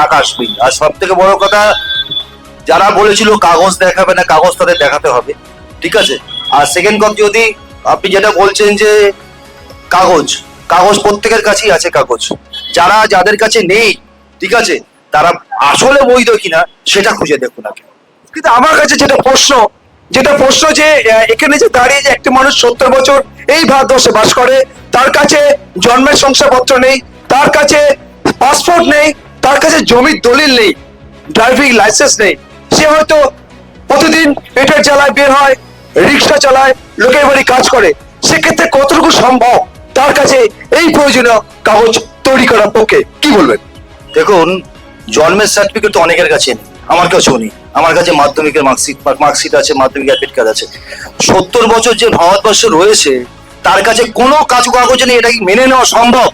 টাকা আসবেই। আর সব থেকে বড় কথা, যারা বলেছিল কাগজ দেখাবে না, কাগজ তাদের দেখাতে হবে, ঠিক আছে? আর সেকেন্ড কথা, যদি আপনি যেটা বলছেন যে কাগজ প্রত্যেকের কাছেই আছে কাগজ, যাদের কাছে নেই, ঠিক আছে, তারা আসলে বৈধ কিনা সেটা খুঁজে দেখুন আগে। কিন্তু আমার কাছে যেটা প্রশ্ন যে এখানে যে দাঁড়িয়ে যে একটি মানুষ 70 বছর এই ভারতবর্ষে বাস করে, তার কাছে জন্মের শংসাপত্র নেই, তার কাছে পাসপোর্ট নেই, তার কাছে জমির দলিল নেই, ড্রাইভিং লাইসেন্স নেই, সে হয়তো প্রতিদিন পেটের জ্বালায় বের হয়, রিক্সা চালায়, লোকের বাড়ি কাজ করে, সেক্ষেত্রে কতটুকু সম্ভব তার কাছে এই প্রয়োজনীয় কাগজ তৈরি করার পক্ষে, কি বলবেন? দেখুন, জন্মের সার্টিফিকেট তো অনেকের কাছে নেই, আমার কাছেও নেই। আমার কাছে মাধ্যমিকের মার্কশিট আছে, মাধ্যমিক অ্যাডমিট কার্ড আছে। 70 বছর যে ভারতবর্ষ রয়েছে তার কাছে কোনো কাগজ নেই, এটা কি মেনে নেওয়া সম্ভব?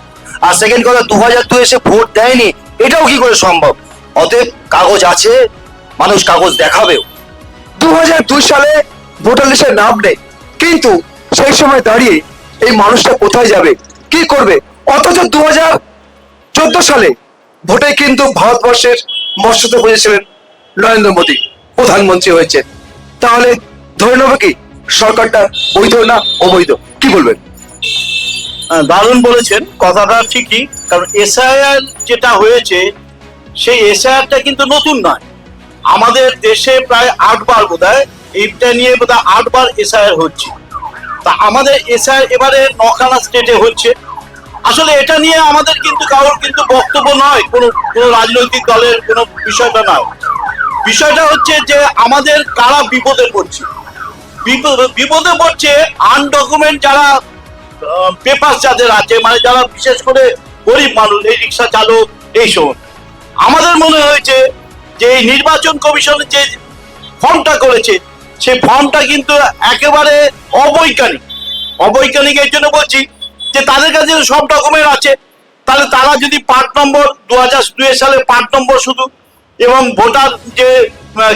আর সেকেন্ড কথা, 2002 এসে ভোট দেয়নি, এটাও কি করে সম্ভব? অতএব কাগজ আছে, মানুষ কাগজ দেখাবেও। 2002 সালে ভোটার লিস্টে নাম নেই, কিন্তু সেই সময় দাঁড়িয়ে এই মানুষটা কোথায় যাবে, কি করবে? অথচ 2014 সালে ভোটে কিন্তু ভারতবর্ষের মর্যাদা বুঝেছিলেন নরেন্দ্র মোদী, প্রধানমন্ত্রী হয়েছে। তাহলে ধরে নেবো কি সরকারটা বৈধ না অবৈধ, কি বলবেন? দারুণ বলেছেন, কথাটা ঠিকই। কারণ এসআইআর যেটা হয়েছে, সেই এসআইআরটা কিন্তু নতুন নয়। আমাদের দেশে প্রায় 8 বার বোধহয় এইটা নিয়ে 8 বার এসআইআর হচ্ছে। তা আমাদের এসআইআর এবারে 9খানা স্টেটে হচ্ছে। আসলে এটা নিয়ে আমাদের কিন্তু কারোর কিন্তু বক্তব্য নয়, কোনো রাজনৈতিক দলের কোনো বিষয়টা নয়। বিষয়টা হচ্ছে যে আমাদের কারা বিপদে পড়ছে আনডকুমেন্ট যারা পেপার যাদের আছে, মানে যারা বিশেষ করে গরিব মানুষ, এই রিক্সা চালক, এই সময় আমাদের মনে হয়েছে যে এই নির্বাচন কমিশনের যে ফর্মটা করেছে, সেই ফর্মটা কিন্তু একেবারে অবৈজ্ঞানিক। এই জন্য বলছি যে তাদের কাছে সব ডকুমেন্ট আছে, তাহলে তারা যদি পার্ট নম্বর 2002 সালে পার্ট নম্বর শুধু, এবং ভোটার যে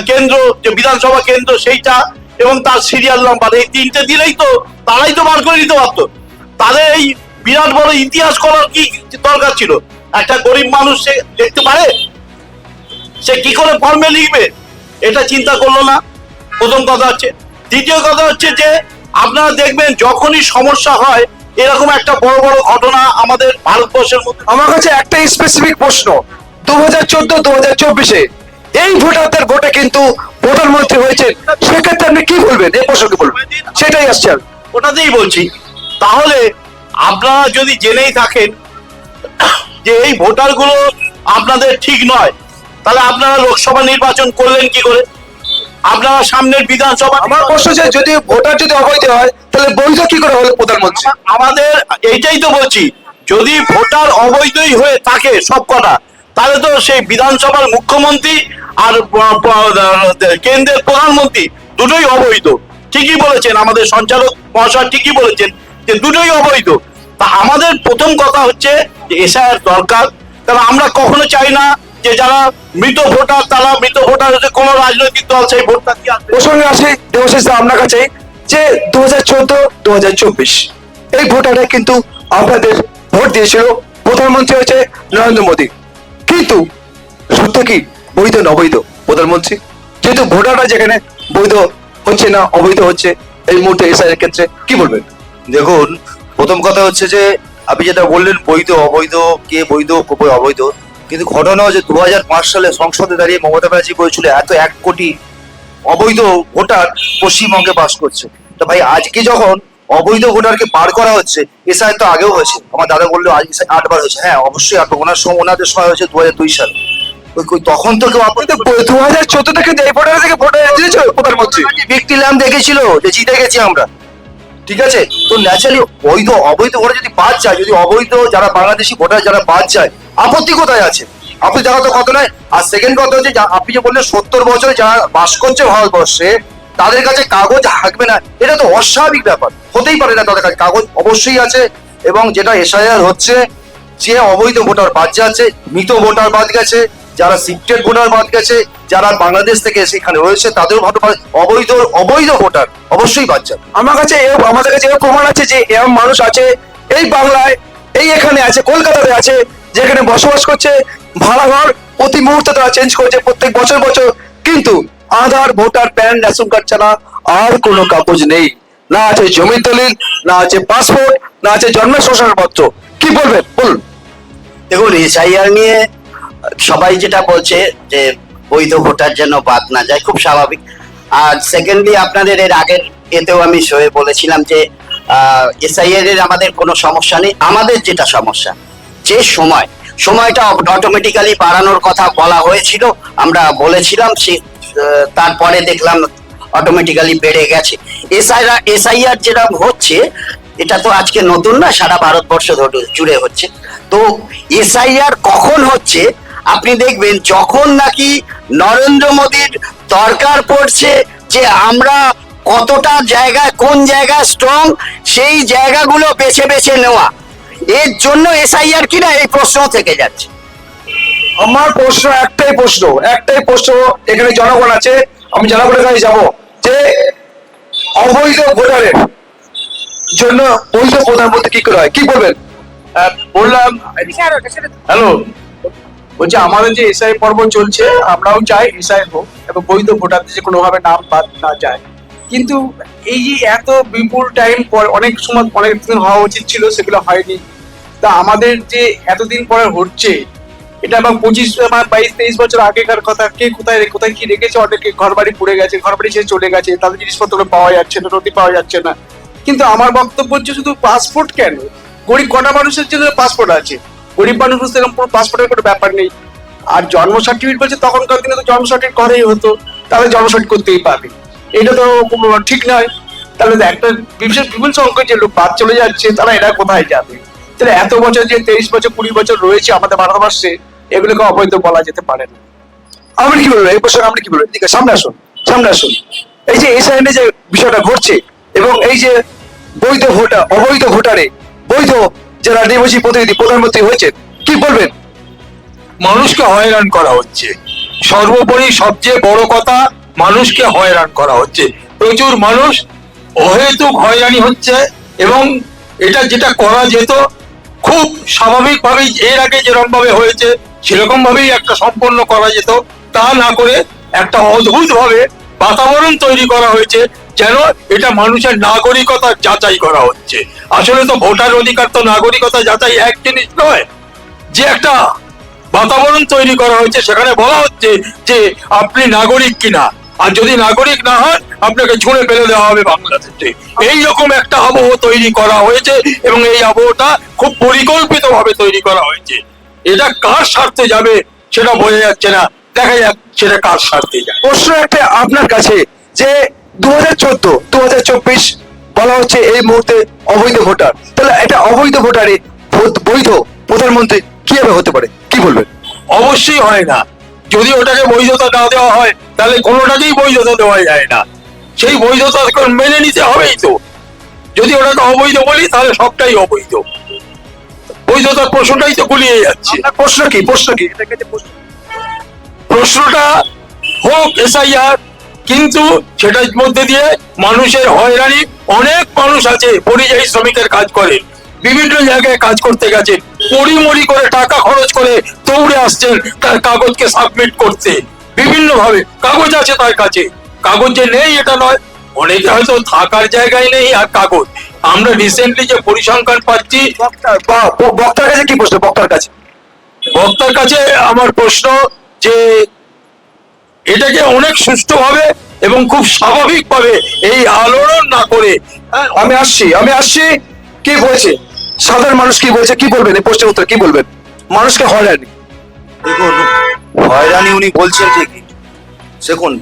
কেন্দ্র, যে বিধানসভা কেন্দ্র সেইটা, এবং তার সিরিয়াল নাম্বার, এই তিনটে দিলেই তো তারাই তো বার করে দিতে পারতো। তাদের এই বিরাট বড় ইতিহাস করার কি দরকার ছিল? একটা গরিব মানুষ সে দেখতে পারে, সে কি করে ফর্মে লিখবে, এটা চিন্তা করলো না, প্রথম কথা হচ্ছে। দ্বিতীয় কথা হচ্ছে যে আপনারা দেখবেন যখনই সমস্যা হয় এরকম একটা বড় বড় ঘটনা আমাদের ভারতবর্ষের মধ্যে। আমার কাছে একটাই স্পেসিফিক প্রশ্ন, 2014-2024 এই ভোটারদের ভোটে কিন্তু প্রধানমন্ত্রী হয়েছে, সেক্ষেত্রে আপনি কি বলবেন, এই প্রসঙ্গে বলবেন, সেটাই আসছে। ওটাতেই বলছি, তাহলে আপনারা যদি জেনেই থাকেন যে এই ভোটারগুলো আপনাদের ঠিক নয়, তাহলে আপনারা লোকসভা নির্বাচন করলেন কি করে? আপনারা সামনের বিধানসভা, আমার প্রশ্ন যে যদি ভোটার যদি অবৈধ হয় তাহলে বৈধ কি করে হলো প্রধানমন্ত্রী? আমাদের এইটাই তো বলছি, যদি ভোটার অবৈধই হয়ে থাকে সব কটা, তাহলে তো সেই বিধানসভার মুখ্যমন্ত্রী আর কেন্দ্রের প্রধানমন্ত্রী দুটোই অবৈধ। ঠিকই বলেছেন, আমাদের সঞ্চালক মহাশয় ঠিকই বলেছেন যে দুটোই অবৈধ। তা আমাদের প্রথম কথা হচ্ছে যে এসআইআর দরকার। কারণ আমরা কখনো চাই না যে যারা মৃত ভোটার, তারা মৃত ভোটার হচ্ছে কোনো রাজনৈতিক দল সেই ভোটটা দিয়ে আসবে। প্রসঙ্গে আসি দেবাশিস দা আপনার কাছে, যে 2014-2024 এই ভোটাররা কিন্তু আপনাদের ভোট দিয়েছিল, প্রধানমন্ত্রী হয়েছে নরেন্দ্র মোদী, কিন্তু সত্য কি বৈধ না অবৈধ প্রধানমন্ত্রী? যেহেতু ভোটাররা যেখানে বৈধ হচ্ছে না, অবৈধ হচ্ছে এই মুহূর্তে এসআইআর ক্ষেত্রে, কি বলবেন? দেখুন, প্রথম কথা হচ্ছে যে আপনি যেটা বললেন বৈধ অবৈধ, কে বৈধ কে অবৈধ, কিন্তু ঘটনা হচ্ছে 2005 সালে সংসদে দাঁড়িয়ে মমতা ব্যানার্জি বলেছিল এত 1 কোটি অবৈধ ভোটার পশ্চিমবঙ্গে বাস করছে। তো ভাই আজকে যখন অবৈধ ভোটারকে বার করা হচ্ছে, এসআই তো আগেও হয়েছে, আমার দাদা বললো আজ 8 বার হয়েছে। হ্যাঁ অবশ্যই 8 ওনাদের সময় হয়েছে 2002 সালে। তখন তো কেউ আপনি 2014 থেকে এই ভোটার থেকে ভোটার দিয়েছিল প্রধানমন্ত্রী, দেখছিলাম দেখেছিল যে জিতে গেছি আমরা, ঠিক আছে? তো ন্যাচারালি বৈধ অবৈধ ভোটার যদি বাদ যায়, যদি অবৈধ যারা বাংলাদেশি ভোটার যারা বাদ যায়, আপত্তি কোথায় আছে? আপনি দেখা তো কথা নয়। আর সেকেন্ড কথা হচ্ছে আপনি যে বললেন 70 বছরে যারা বাস করছে ভারতবর্ষে তাদের কাছে কাগজ থাকবে না, এটা তো অস্বাভাবিক ব্যাপার, হতেই পারে না। তাদের কাছে কাগজ অবশ্যই আছে, এবং যেটা এসআইআর হচ্ছে যে অবৈধ ভোটার বাদ যাচ্ছে, মৃত ভোটার বাদ গেছে, যারা সিক্রেট ভোটার বাদ গেছে, যারা বাংলাদেশ থেকে সেখানে রয়েছে তাদেরও ভোটার, অবৈধ ভোটার অবশ্যই বাদ যাবে। আমার কাছে আমাদের কাছে এও প্রমাণ আছে যে এরকম মানুষ আছে এই বাংলায়, এই এখানে আছে, কলকাতাতে আছে, যেখানে বসবাস করছে, ভাড়া ঘর প্রতি মুহূর্তে তারা চেঞ্জ করছে প্রত্যেক বছর বছর, কিন্তু আধার, ভোটার, প্যান, রেশন কার্ড ছাড়া আর কোনো কাগজ নেই, না আছে জমির দলিল, না আছে পাসপোর্ট, না আছে জন্মের শংসাপত্র। কি বলবেন বলুন? দেখুন, এসআইআর নিয়ে সবাই যেটা বলছে যে বৈধ ভোটার যেন বাদ না যায়, খুব স্বাভাবিক। আর সেকেন্ডলি আপনাদের এর আগের এতেও আমি বলেছিলাম যে এসআইআর এর আমাদের কোনো সমস্যা নেই। আমাদের যেটা সমস্যা, যে সময়টা অটোমেটিক্যালি বাড়ানোর কথা বলা হয়েছিল, আমরা বলেছিলাম, সে তারপরে দেখলাম অটোমেটিক্যালি বেড়ে গেছে। এসআইআর যেটা হচ্ছে, এটা তো আজকে নতুন না, সারা ভারতবর্ষ জুড়ে হচ্ছে। তো এসআইআর কখন হচ্ছে আপনি দেখবেন, যখন নাকি নরেন্দ্র মোদীর দরকার পড়ছে যে আমরা কতটা জায়গায়, কোন জায়গায় স্ট্রং, সেই জায়গাগুলো বেছে বেছে নেওয়া, এর জন্য এসআইআর কিনা, এই প্রশ্ন থেকে যাচ্ছে। আমার প্রশ্ন একটাই প্রশ্ন, এখানে জনগণ আছে, আমি জনগণের কাছে যাবো যে অবৈধ ভোটারের জন্য বৈধ প্রধানমন্ত্রী কি করে হয়, কি বলবেন? বললাম, হ্যালো, বলছি আমাদের যে এসআই পর্ব চলছে, আমরাও চাই এসআই হোক এবং বৈধ ভোটারদের যে কোনোভাবে নাম বাদ না যায়। কিন্তু এই যে এত বিপুল টাইম পর, অনেক সময় অনেক দিন হওয়া উচিত ছিল, সেগুলো হয়নি। তা আমাদের যে এতদিন পরে হচ্ছে, এটা এবং 22-23 বছর আগেকার কথা, কে কোথায় কোথায় কি রেখেছে, অনেকে ঘর বাড়ি পুড়ে গেছে, ঘর বাড়ি ছেড়ে চলে গেছে, তাদের জিনিসপত্র পাওয়া যাচ্ছে না, নথি পাওয়া যাচ্ছে না। কিন্তু আমার বক্তব্য হচ্ছে শুধু পাসপোর্ট কেন, গরিব কটা মানুষের জন্য পাসপোর্ট আছে, গরিব মানুষ এরকম পাসপোর্টের কোনো ব্যাপার নেই। আর জন্ম সার্টিফিকেট বলছে, তখনকার দিনে তো জন্ম সার্টিফিকেট করাই হতো, তাহলে জন্ম সার্টিফিকেট করতেই পাবে, এটা তো ঠিক নয়। তাহলে একটা বিপুল সংখ্যক যে লোক বাদ চলে যাচ্ছে, তারা এরা কোথায় যাবে? তাহলে এত বছর যে 23 বছর 20 বছর রয়েছে আমাদের ভারতবর্ষে, এগুলোকে অবৈধ বলা যেতে পারে না। আপনি কি বলবেন এই প্রসঙ্গে? আপনি কি বলবেন? ঠিক আছে, সামনে আসুন। এই যে এসআইআর যে বিষয়টা ঘটছে, এবং এই যে বৈধ ভোটার, অবৈধ ভোটারে বৈধ যারা নির্বাচিত প্রতিনিধি প্রধানমন্ত্রী হয়েছে, কি বলবেন? মানুষকে হয়রান করা হচ্ছে, সর্বোপরি সবচেয়ে বড় কথা, মানুষকে হয়রান করা হচ্ছে। প্রচুর মানুষ অহেতুক হয়রানি হচ্ছে, এবং এটা যেটা করা যেত খুব স্বাভাবিকভাবেই এর আগে যেরকম ভাবে হয়েছে সেরকম ভাবেই একটা সম্পন্ন করা যেত, তা না করে একটা অদ্ভুত ভাবে বাতাবরণ তৈরি করা হয়েছে যেন এটা মানুষের নাগরিকতা যাচাই করা হচ্ছে। আসলে তো ভোটার অধিকার তো নাগরিকতা যাচাই এক জিনিস নয়। যে একটা বাতাবরণ তৈরি করা হয়েছে সেখানে বলা হচ্ছে যে আপনি নাগরিক কিনা, আর যদি নাগরিক না হন আপনাকে ছুঁড়ে ফেলে দেওয়া হবে বাংলাদেশে। এইরকম একটা আবহ তৈরি করা হয়েছে, এবং এই আবহটা খুব পরিকল্পিত ভাবে তৈরি করা হয়েছে। এটা কার স্বার্থে যাবে সেটা বোঝা যাচ্ছে না, দেখা যাক সেটা কার স্বার্থে যায়। প্রশ্ন একটা আপনার কাছে, যে 2014 2024 বলা হচ্ছে এই মুহূর্তে অবৈধ ভোটার, তাহলে এটা অবৈধ ভোটারে বৈধ প্রধানমন্ত্রী কিভাবে হতে পারে, কি বলবেন? অবশ্যই হয় না। যদি ওটাকে বৈধতা না দেওয়া হয় তাহলে কোনোটাকেই বৈধতা দেওয়া যায় না। সেই বৈধতা মেনে নিতে হবেই তো। যদি ওটাকে অবৈধ বলি তাহলে সবটাই অবৈধ, বৈধতার প্রশ্নটাই তো গুলিয়ে যাচ্ছে। আপনার প্রশ্ন কি? প্রশ্নটা হোক এসআইআর, কিন্তু সেটার মধ্যে দিয়ে মানুষের হয়রানি, অনেক মানুষ আছে পরিযায়ী শ্রমিকের কাজ করে, বিভিন্ন জায়গায় কাজ করতে গেছে, পরিমরি করে টাকা খরচ করে দৌড়ে আসছেন তার কাগজকে সাবমিট করতে। বিভিন্ন ভাবে কাগজ আছে তার কাছে, কাগজ যে নেই এটা নয়, অনেকে হয়তো থাকার জায়গায় নেই আর কাগজ। আমরা রিসেন্টলি যে পরিসংখ্যান পাচ্ছি, বক্তার কাছে কি প্রশ্ন? বক্তার কাছে আমার প্রশ্ন যে এটাকে অনেক সুষ্ঠুভাবে এবং খুব স্বাভাবিকভাবে এই আলোড়ন না করে, আমি আসছি কি বলছে সাধারণ মানুষ, কি বলছে, কি বলবেন এই প্রশ্নের উত্তর কি বলবেন? মানুষকে হয়রানি, দেখুন হয়রানি উনি বলছেন ঠিকই। দেখুন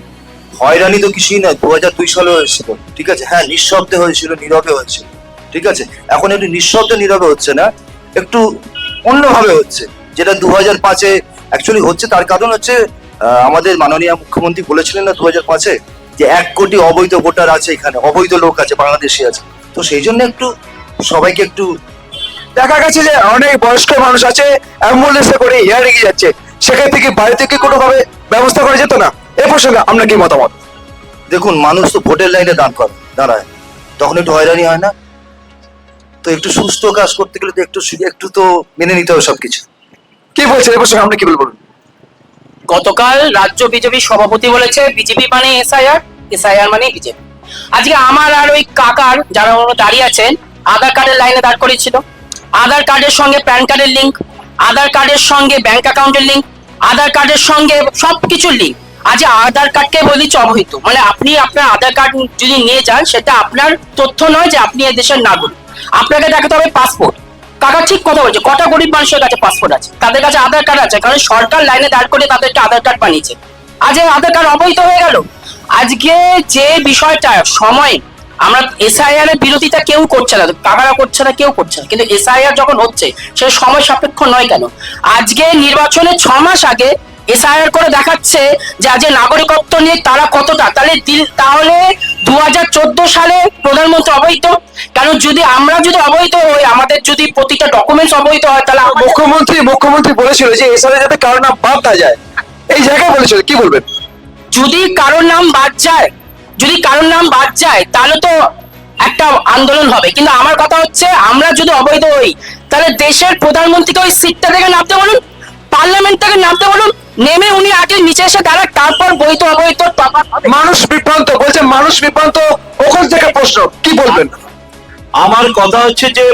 হয়রানি তো কিছুই না, 2002 সালে হয়েছিল, ঠিক আছে? হ্যাঁ, নিঃশব্দে হয়েছিল, নীরবে হয়েছিল, ঠিক আছে? এখন একটু নিঃশব্দে নীরবে হচ্ছে না, একটু অন্যভাবে হচ্ছে, যেটা 2005-এ অ্যাকচুয়ালি হচ্ছে। তার কারণ হচ্ছে আমাদের মাননীয় মুখ্যমন্ত্রী বলেছিলেন না 2005-এ যে 1 কোটি অবৈধ ভোটার আছে, এখানে অবৈধ লোক আছে, বাংলাদেশি আছে। তো সেই জন্য একটু সবাইকে একটু দেখা গেছে যে অনেক বয়স্ক মানুষ আছে অ্যাম্বুলেন্সে করে হিয়ারিং এ যাচ্ছে, সেক্ষেত্রে কি বাড়ি থেকে কোনোভাবে ব্যবস্থা করা যেত না? এই প্রসঙ্গে আপনার কি মতামত? দেখুন মানুষ তো ভোটের লাইনে দাঁড়ায়, তখন একটু হয়রানি হয় না? তো একটু সুস্থ কাজ করতে গেলে তো একটু তো মেনে নিতে হবে সবকিছু। কি বলছেন এই প্রসঙ্গে আপনি কি বলবেন? গতকাল রাজ্য বিজেপি সভাপতি বলেছে বিজেপি মানে এসআইআর, এসআইআর মানে বিজেপি। আজকে আমার আর ওই কাকার যারা দাঁড়িয়ে আছেন আধার কার্ডের লাইনে দাঁড় করিয়েছিল, আধার কার্ডের সঙ্গে প্যান কার্ডের লিঙ্ক, আধার কার্ডের সঙ্গে ব্যাংক অ্যাকাউন্টের লিঙ্ক, আধার কার্ডের সঙ্গে সবকিছুর লিঙ্ক। আজ আধার কার্ডকে বলি অবহিত, মানে আপনি আপনার আধার কার্ড যদি নিয়ে যান সেটা আপনার তথ্য নয় যে আপনি এই দেশের নাগরিক, আপনাকে দেখাতে হবে পাসপোর্ট। কাকা ঠিক কথা বলছে, কটা গরিব মানুষের কাছে পাসপোর্ট আছে, তাদের কাছে আধার কার্ড আছে, কারণ সরকার লাইনে দাঁড় করে তাদেরকে আধার কার্ড বানিয়েছে। আজ এই আধার কার্ড অবৈধ হয়ে গেল। আজকে যে বিষয়টা সময় আমরা এসআইআর এর বিরোধিতা কেউ করছে না, কাকারা করছে না, কেউ করছে না, কিন্তু এসআইআর যখন হচ্ছে সে সময় সাপেক্ষ নয় কেন? আজকে নির্বাচনে 6 মাস আগে এসআইআর করে দেখাচ্ছে যে আজ নাগরিকত্ব নিয়ে তারা কতটা, তাহলে 2014 সালে প্রধানমন্ত্রী অবৈধ কেন? যদি আমরা অবৈধ হই, আমাদের যদি প্রতিটা ডকুমেন্টস অবৈধ হয়, তাহলে মুখ্যমন্ত্রী বলেছিল যে এসআইআর যাতে কারো নাম বাদ না যায়, এই জায়গায় বলেছিল, কি বলবেন? যদি কারোর নাম বাদ যায় তাহলে তো একটা আন্দোলন হবে, কিন্তু আমার কথা হচ্ছে আমরা যদি অবৈধ হই তাহলে দেশের প্রধানমন্ত্রীকে ওই সিটটা থেকে নামতে বলুন, পার্লামেন্ট থেকে নামতে বলুন, নেমে উনি আগে নিচে এসে দাঁড়াক, তারপর বৈধ অবৈধ মানুষ বিভ্রান্ত ওখান থেকে প্রশ্ন, কি বলবেন? আমার কথা হচ্ছে যে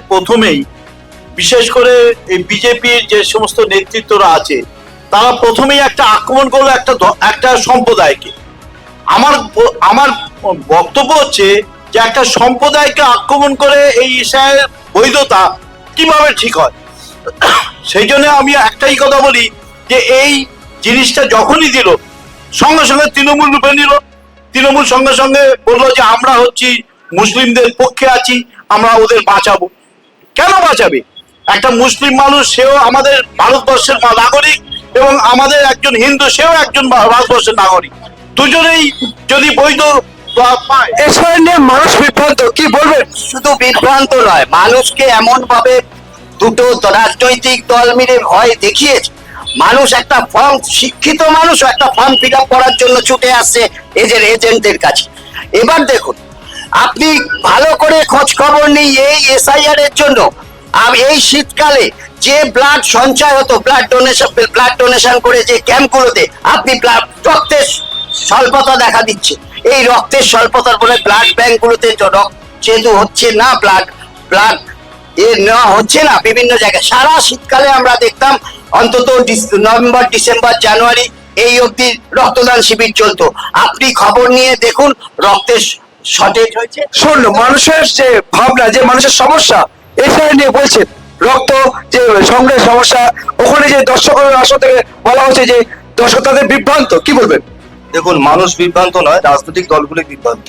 প্রথমেই বিশেষ করে এই বিজেপির যে সমস্ত নেতৃত্বরা আছে তারা প্রথমেই একটা আক্রমণ করলো একটা সম্প্রদায়কে। আমার বক্তব্য হচ্ছে যে একটা সম্প্রদায়কে আক্রমণ করে এই এসআইয়ের বৈধতা কিভাবে ঠিক হয়? সেই জন্য আমি একটাই কথা বলি যে এই জিনিসটা যখনই দিল সঙ্গে সঙ্গে তৃণমূল রূপে নিল, তৃণমূল সঙ্গে সঙ্গে বললো যে আমরা হচ্ছি মুসলিমদের পক্ষে আছি, আমরা ওদের বাঁচাবো। কেন বাঁচাবে? একটা মুসলিম মানুষ, সেও আমাদের ভারতবর্ষের নাগরিক, এবং আমাদের একজন হিন্দু, সেও একজন ভারতবর্ষের নাগরিক। দুজনেই যদি বৈধ পায়, এসআইআর নিয়ে মানুষ বিভ্রান্ত, কি বলবেন? শুধু বিভ্রান্ত নয়, মানুষকে এমন ভাবে দুটো রাজনৈতিক দল মিলে ভয় দেখিয়েছে, মানুষ একটা ফর্ম, শিক্ষিত মানুষ একটা ফর্ম ফিল আপ করার জন্য ছুটে আসছে এজেন্টের কাছে। এবার দেখুন, আপনি ভালো করে খোঁজ খবর নিই এই এসআইআর এর জন্য এই শীতকালে যে ব্লাড সঞ্চয় হতো, ব্লাড ডোনেশন করে যে ক্যাম্পগুলোতে আপনি রক্তের স্বল্পতা দেখা দিচ্ছে। এই রক্তের স্বল্পতার ফলে ব্লাড ব্যাংকগুলোতে যেহেতু হচ্ছে না, ব্লাড নেওয়া হচ্ছে না বিভিন্ন জায়গায়। সারা শীতকালে আমরা দেখতাম অন্তত নভেম্বর, ডিসেম্বর, জানুয়ারি এই অবধি রক্তদান শিবির চলতো। আপনি খবর নিয়ে দেখুন রক্তের শর্টেজ হয়েছে। শূন্য মানুষের যে ভাবনা, যে মানুষের সমস্যা এসআই নিয়ে বলছেন, রক্ত যে সংগ্রহের সমস্যা, ওখানে যে দর্শকের আসর থেকে বলা হচ্ছে যে দর্শক তাদের বিভ্রান্ত, কি বলবেন? দেখুন, মানুষ বিভ্রান্ত নয়, রাজনৈতিক দলগুলি বিভ্রান্ত,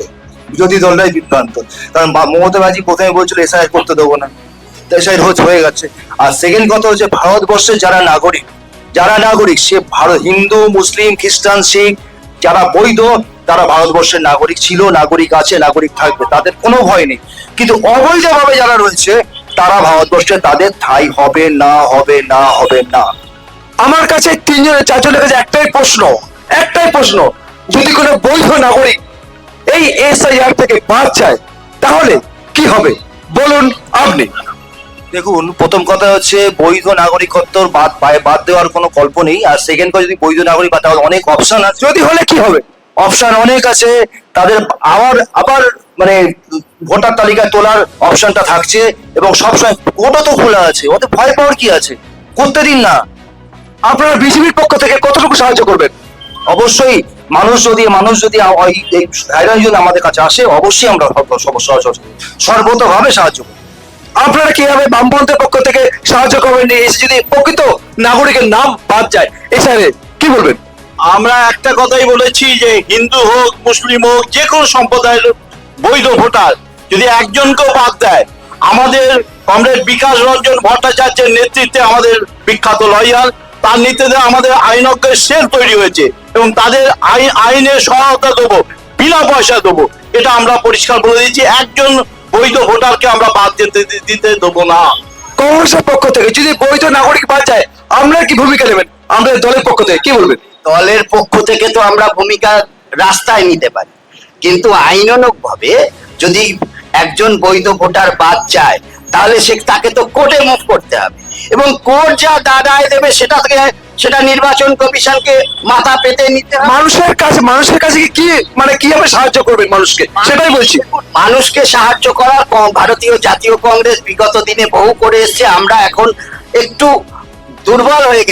বিরোধী দলরাই বিভ্রান্ত। কারণ মমতা ব্যানার্জি প্রথমে বলছিল এসআই করতে দেবো না, এসআই হয়ে গেছে। আর সেকেন্ড কথা হচ্ছে ভারতবর্ষের যারা নাগরিক সে হিন্দু, মুসলিম, খ্রিস্টান, শিখ যারা বৈধ, তারা ভারতবর্ষের নাগরিক ছিল, নাগরিক আছে, নাগরিক থাকবে, তাদের কোনো ভয় নেই। কিন্তু অবৈধভাবে যারা রয়েছে তারা ভারতবর্ষে তাদের ঠাঁই হবে না, হবে না, হবে না। আমার কাছে চারজনের কাছে একটাই প্রশ্ন, যদি কোনো বৈধ নাগরিক এই এসআইআর থেকে বাদ যায় তাহলে কি হবে বলুন আপনি। দেখুন, প্রথম কথা হচ্ছে বৈধ নাগরিকত্ব বাদ দেওয়ার কোনো গল্প নেই। আর সেকেন্ড কথা, যদি বৈধ নাগরিক বাদ, তাহলে অনেক অপশন আছে। যদি হলে কি হবে? অপশন অনেক আছে, তাদের আবার মানে ভোটার তালিকায় তোলার অপশনটা থাকছে, এবং সবসময় কোর্টও তো খোলা আছে, ওতে ভয় পাওয়ার কি আছে, করতে দিন না। আপনারা বিজেপির পক্ষ থেকে কতটুকু সাহায্য করবেন? অবশ্যই মানুষ যদি এই ভাইরাস যদি আমাদের কাছে আসে, অবশ্যই আমরা সর্বতভাবে সাহায্য করব। আপনারা কিভাবে বামপন্থের পক্ষ থেকে সাহায্য করবেন এসে যদি প্রকৃত নাগরিকের নাম বাদ যায় এসআইআর, কি বলবেন? আমরা একটা কথাই বলেছি যে হিন্দু হোক, মুসলিম হোক, যে কোনো সম্প্রদায়ের বৈধ ভোটার যদি একজনকেও বাদ দেয়, আমাদের কমরেড বিকাশ রঞ্জন ভট্টাচার্যের নেতৃত্বে আমাদের বিখ্যাত লয়ার, তার নেতৃত্বে আমাদের আইনজ্ঞের সেল তৈরি হয়েছে, এবং তাদের আইনের সহায়তা দেবো, বিনা পয়সা দেবো। এটা আমরা পরিষ্কার বলে দিচ্ছি, একজন বৈধ ভোটারকে আমরা বাদ দিতে দেবো না। কংগ্রেসের পক্ষ থেকে যদি বৈধ নাগরিক বাদ যায়, আপনারা কি ভূমিকা নেবেন? আমাদের দলের পক্ষ থেকে কি বলবেন? দলের পক্ষ থেকে তো আমরা ভূমিকা রাস্তায় নিতে পারি, কিন্তু আইনানুগ ভাবে যদি একজন বৈধ ভোটার বাদ যায় তাহলে তাকে তো কোর্টে মুভ করতে হবে, এবং কোর্ট যা দাঁড়ায় দেবে সেটা নির্বাচন কমিশনকে মাথা পেতে নিতে হবে। মানুষের কাছে কি মানে কিভাবে সাহায্য করবেন মানুষকে, সেটাই বলছি। মানুষকে সাহায্য করার ভারতীয় জাতীয় কংগ্রেস বিগত দিনে বহু করে এসছে। আমরা এখন একটু দুর্বল হয়ে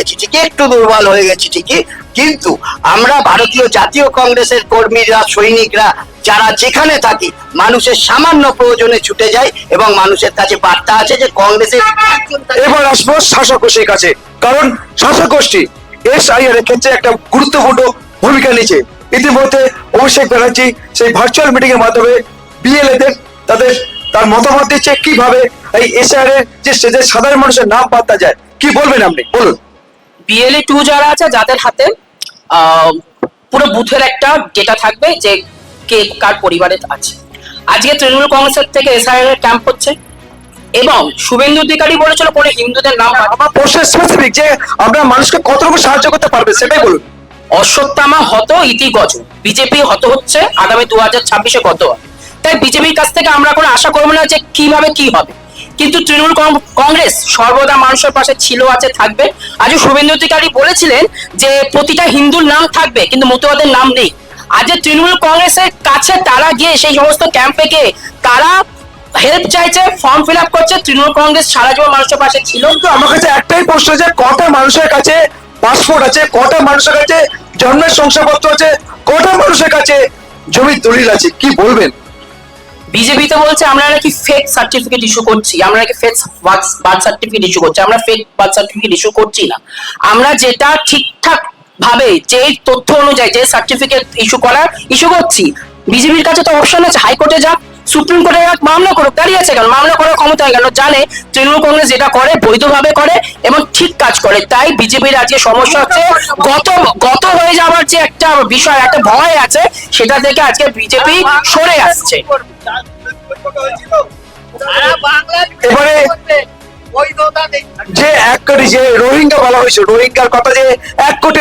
গেছি ঠিকই, কিন্তু আমরা ভারতীয় জাতীয় কংগ্রেসের কর্মীরা, সৈনিকরা যারা যেখানে থাকি, মানুষের সামান্য প্রয়োজনে ছুটে যায়, এবং মানুষের কাছে বার্তা আছে যে কংগ্রেসের। এবার আসবো শাসক গোষ্ঠীর কাছে, কারণ শাসক গোষ্ঠী এসআইআর এর ক্ষেত্রে একটা গুরুত্বপূর্ণ ভূমিকা নিয়েছে। ইতিমধ্যে অভিষেক ব্যানার্জি সেই ভার্চুয়াল মিটিং এর মাধ্যমে বিএলএদের তার মতামত দিচ্ছে কিভাবে এই এসআইআর এর যে সাধারণ মানুষের নাম বাদ যায়, কি বলবেন আপনি, বলুন। বিএলএ 2 যারা আছে, যাদের হাতে পুরো বুথের একটা ডেটা থাকবে যে কে কার পরিবারে আছে। আজকে তৃণমূল কংগ্রেসের থেকে এসআইআর এর ক্যাম্প হচ্ছে, এবং শুভেন্দু অধিকারী বলেছিল কোনো হিন্দুদের নাম। আমার প্রশ্ন স্পেসিফিক যে আমরা মানুষকে কতটুকু সাহায্য করতে পারবে সেটাই বলুন। অশ্বত্থামা হত ইতি গজ, বিজেপি হত হচ্ছে, আগামী 2026-এ গত হবে। তাই বিজেপির কাছ থেকে আমরা কোনো আশা করবো না যে কিভাবে কি হবে, কিন্তু তৃণমূল কংগ্রেস সর্বদা মানুষের পাশে ছিল, আছে, থাকবে। আজ শুভেন্দু অধিকারী বলেছিলেন যে প্রতিটা হিন্দুর নাম থাকবে, কিন্তু মতুয়াদের নাম নেই। আজ তৃণমূল কংগ্রেসের কাছে তারা গিয়ে সেই সমস্ত ক্যাম্পে গিয়ে তারা হেল্প চাইছে, ফর্ম ফিল আপ করছে। তৃণমূল কংগ্রেস সারা জীবন মানুষের পাশে ছিল। তো আমার কাছে একটাই প্রশ্ন, যে কটা মানুষের কাছে পাসপোর্ট আছে, কটা মানুষের কাছে জন্মের শংসাপত্র আছে, কটা মানুষের কাছে জমির দলিল আছে, কি বলবেন? বিজেপি তো বলছে আমরা নাকি ফেক সার্টিফিকেট ইস্যু করছি, আমরা নাকি ফেক বার্থ সার্টিফিকেট ইস্যু করছি। আমরা ফেক বার্থ সার্টিফিকেট ইস্যু করছি না। আমরা যেটা ঠিকঠাক ভাবে যে তথ্য অনুযায়ী যে সার্টিফিকেট ইস্যু করছি। বিজেপির কাছে তো অপশন আছে, হাইকোর্টে যাক, সুপ্রিম কোর্টে যাক, মামলা করুক, দাঁড়িয়ে আছে কেন? মামলা করার ক্ষমতা কেন? জানে তৃণমূল কংগ্রেস যেটা করে বৈধভাবে করে এবং ঠিক কাজ করে। তাই বিজেপির আজকে সমস্যা হচ্ছে গত হয়ে যাওয়ার যে একটা বিষয়, একটা ভয় আছে, সেটা থেকে আজকে বিজেপি সরে আসছে। এবারে যে 1 কোটি যে রোহিঙ্গা বলা হয়েছে, রোহিঙ্গার কথা যে 1 কোটি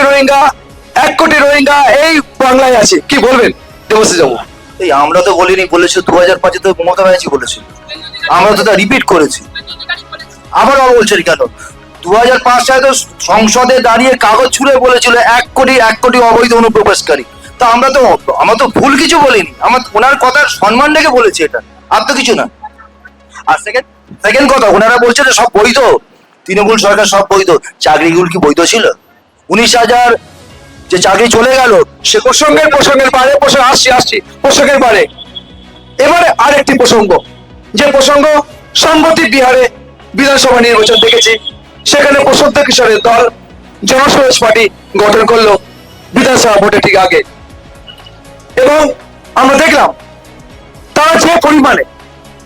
রোহিঙ্গা এই বাংলায় আছে, কি বলবেন দেবশ্রী বাবু? এই আমরা তো বলিনি, বলেছে 2005-এ তো মমতা ব্যানার্জি বলেছিল, আমরা তো তা রিপিট করেছি। আবার বলছেন কেন? 2005 সালে তো সংসদে দাঁড়িয়ে কাগজ ছুঁড়ে বলেছিল 1 কোটি অবৈধ অনুপ্রবেশকারী। তা আমরা তো ভুল কিছু বলিনি, আমার ওনার কথার সম্মান রেখে বলেছি, এটা আর তো কিছু না। আর সেকেন্ড কথা, ওনারা বলছে যে সব বৈধ, তৃণমূল সরকার সব বৈধ। চাকরিগুলো কি বৈধ ছিল? 19,000 যে চাকরি চলে গেল, সে প্রসঙ্গের বাইরে আসছি প্রসঙ্গের বাইরে। এবারে আরেকটি প্রসঙ্গ, যে প্রসঙ্গ সম্প্রতি বিহারে বিধানসভা নির্বাচন দেখেছি, সেখানে প্রসন্ত কিশোরের দল জনসমাজ পার্টি গঠন করলো বিধানসভা ভোটে ঠিক আগে, এবং আমরা দেখলাম তারা যে পরিমাণে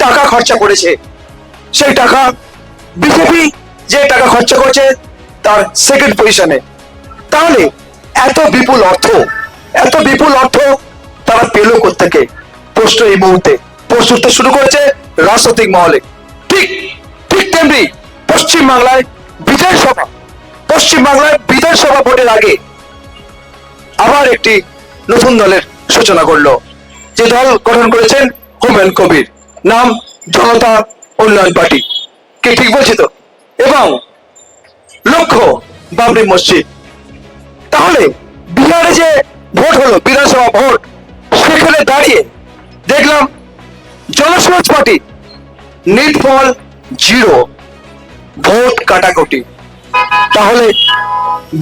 টাকা খরচা করেছে, সেই টাকা বিজেপি যে টাকা খরচা করেছে তার সেকেন্ড পজিশনে। তাহলে এত বিপুল অর্থ তারা পেল কোত্থেকে? প্রশ্ন এই মুহূর্তে প্রশ্ন উঠতে শুরু করেছে রাজনৈতিক মহলে। ঠিক তেমনি পশ্চিমবাংলায় বিধানসভা ভোটের আগে আবার একটি নতুন দলের সূচনা করলো, যে দল গঠন করেছেন হুমায়ুন কবির, নাম জনতা উন্নয়ন পার্টি। কে ঠিক বলছি তো? এবং লক্ষ্য বাবরি মসজিদ। তাহলে বিহারে যে ভোট হলো, বিধানসভা ভোট, সেখানে দাঁড়িয়ে দেখলাম জনসমাজ পার্টি নিটফল 0, ভোট কাটাকুটি। তাহলে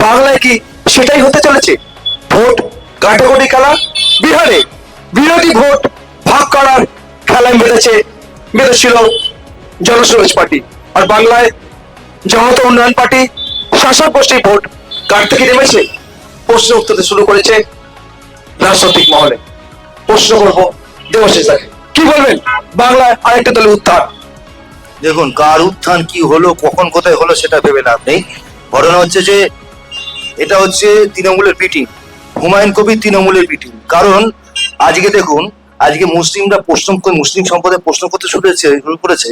বাংলায় কি সেটাই হতে চলেছে? ভোট কাটাকুটি খেলা। বিহারে বিরোধী ভোট ভাগ করার খেলায় মেতেছিল জনসমাজ পার্টি, আর বাংলায় জনতা উন্নয়ন পার্টি শাসক গোষ্ঠীর ভোট কাটতে কি নেমেছে? প্রশ্ন উঠতে শুরু করেছে রাজনৈতিক মহলে। প্রশ্ন করবো দেবশ্রী তাকে, কি বলবেন বাংলায় আরেকটা দলের উত্থান? দেখুন, কার উত্থান কি হলো, কখন কোথায় হলো সেটা ভেবে লাভ নেই। ঘটনা হচ্ছে যে এটা হচ্ছে তৃণমূলের পিটিং, হুমায়ুন কবির তৃণমূলের পিটিং। কারণ আজকে দেখুন, আজকে মুসলিমরা মুসলিম সম্প্রদায় প্রশ্ন করতে শুরু করেছে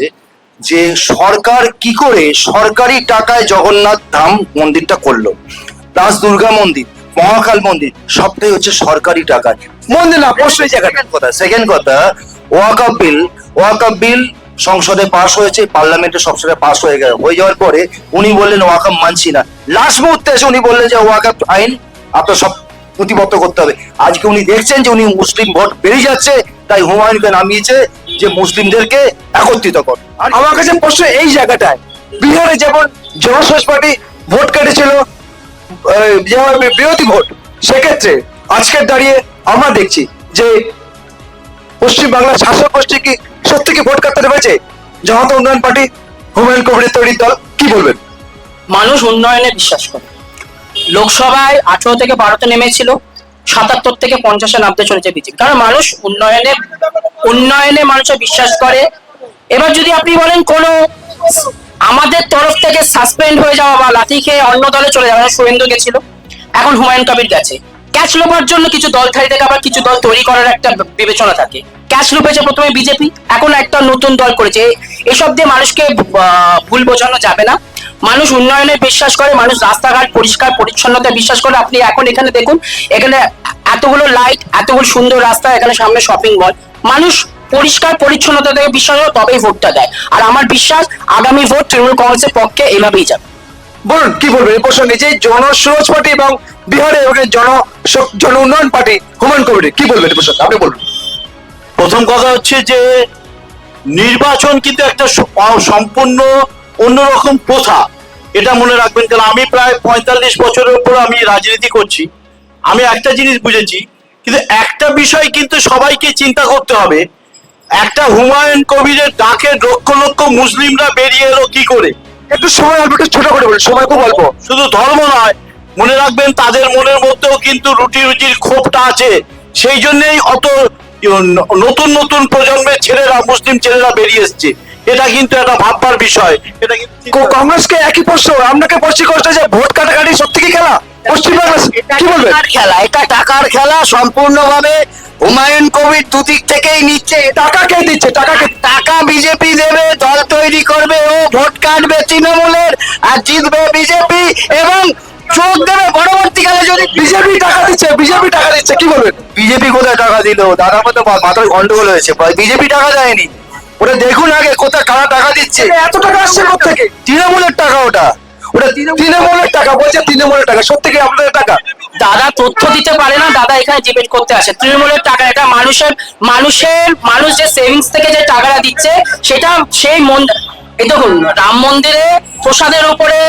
যে সরকার কি করে সরকারি টাকায় জগন্নাথ ধাম মন্দিরটা করলো, প্লাস দুর্গা মন্দির, মহাকাল মন্দির, সবটাই হচ্ছে সরকারি টাকায় মন্দির না, প্রশ্নের জায়গাটা। সেকেন্ড কথা, ওয়াকফ বিল সংসদে পাস হয়েছে, পার্লামেন্টে সবসময় পাস হয়ে যাওয়ার পরে উনি বললেন ওয়াকফ মানছি না। লাস্ট মুহূর্তে এসে উনি বললেন যে ওয়াকফ আইন আপনার সব নথিবদ্ধ করতে হবে। আজকে উনি দেখছেন যে উনি মুসলিম ভোট বেরিয়ে যাচ্ছে, তাই হুমায়ুনকে নামিয়েছে যে মুসলিমদেরকে একত্রিত কর। আর আমার কাছে প্রশ্ন এই জায়গাটায়, বিহারে যেমন জনসমাজ পার্টি ভোট কেটেছিল যেমন বিরোধী ভোট, সেক্ষেত্রে আজকের দাঁড়িয়ে আমরা দেখছি যে পশ্চিমবাংলার শাসক গোষ্ঠী কি সত্যি কি ভোট কাটতে নেমেছে জনতা উন্নয়ন পার্টি হুমায়ুন কবিরের তৈরি দল? কি বলবেন? মানুষ উন্নয়নে বিশ্বাস করে। লোকসভায় 18 থেকে 12-তে নেমেছিল, 77 থেকে 50-এ নামতে চলেছে বিজেপি। কারণ মানুষ উন্নয়নে মানুষের বিশ্বাস করে। এবার যদি আপনি বলেন কোনো আমাদের তরফ থেকে সাসপেন্ড হয়ে যাওয়া বা লাথি খেয়ে অন্য দলে চলে যাওয়া, শুভেন্দু গেছিল, এখন হুমায়ুন কবির গেছে। ক্যাচ লোপার জন্য কিছু দলধারী থেকে আবার কিছু দল তৈরি করার একটা বিবেচনা থাকে। ক্যাচ লুপেছে প্রথমে বিজেপি, এখন একটা নতুন দল করেছে। এসব দিয়ে মানুষকে ভুল বোঝানো যাবে না। মানুষ উন্নয়নে বিশ্বাস করে, মানুষ রাস্তাঘাট পরিষ্কার পরিচ্ছন্নতা বিশ্বাস করে। আপনি এখন এখানে দেখুন, এখানে এতগুলো লাইট, এতগুলো সুন্দর রাস্তা, এখানে সামনে শপিং মল। মানুষ পরিষ্কার পরিচ্ছন্নতা থেকে বিশ্বাস করে, তবেই ভোটটা দেয়। আর আমার বিশ্বাস আগামী ভোট তৃণমূল কংগ্রেসের পক্ষে এভাবেই যাবে। বলুন কি বলবেন এই প্রসঙ্গে, যে জনসমাজ পার্টি এবং বিহারে জন উন্নয়ন পার্টি হুমায়ুন কবির, কি বলবেন এই প্রসঙ্গে? আপনি বলুন। প্রথম কথা হচ্ছে যে নির্বাচন কিন্তু একটা সম্পূর্ণ অন্যরকম প্রথা, এটা মনে রাখবেন। কারণ আমি প্রায় 45 বছরের উপর আমি রাজনীতি করছি, আমি একটা জিনিস বুঝেছি, কিন্তু একটা বিষয় কিন্তু সবাইকে চিন্তা করতে হবে, একটা হুমায়ুন কবিরের ডাকে লক্ষ লক্ষ মুসলিমরা বেরিয়ে এলো কি করে? একটু সময় অল্প, একটু ছোট করে বলুন, সময় খুব অল্প। শুধু ধর্ম নয়, মনে রাখবেন তাদের মনের মধ্যেও কিন্তু রুটি রুজির ক্ষোভটা আছে। সেই জন্যই অত নতুন নতুন প্রজন্মের ছেলেরা, মুসলিম ছেলেরা বেরিয়ে এসছে। এটা কিন্তু একটা ভাববার বিষয়। এটা কিন্তু কংগ্রেসকে একই প্রশ্ন, আপনাকে প্রশ্ন করছে যে ভোট কাটাকাটি সত্যি কি খেলা? পশ্চিমবাংলা কি বলবেন? টাকার খেলা, এটা টাকার খেলা সম্পূর্ণভাবে। হুমায়ুন কবির দুদিক থেকেই নিচ্ছে। টাকা কে দিচ্ছে? টাকা কে? টাকা বিজেপি দেবে, দল তৈরি করবে, ও ভোট কাটবে তৃণমূলের আর জিতবে বিজেপি, এবং চোখ দেবে পরবর্তীকালে যদি বিজেপি টাকা দিচ্ছে, বিজেপি টাকা দিচ্ছে, কি বলবেন? বিজেপি কোথায় টাকা দিল? দাদার মতো মাথায় গন্ডগোল হয়েছে, বিজেপি টাকা দেয়নি। ওটা দেখুন আগে কোথায় কারা টাকা দিচ্ছে। এত টাকা আসছে কোথেকে? তৃণমূলের টাকা ওটা। ওটা তৃণমূলের টাকা বলছে, তৃণমূলের টাকা। সত্যি কি আপনাদের টাকা? দাদা তথ্য দিতে পারে না, দাদা এখানে ডিবেট করতে আসে। তৃণমূলের টাকা, এটা মানুষ যে সেভিংস থেকে যে টাকাটা দিচ্ছে সেটা সেই এই দেখুন রাম মন্দিরে প্রসাদের উপরে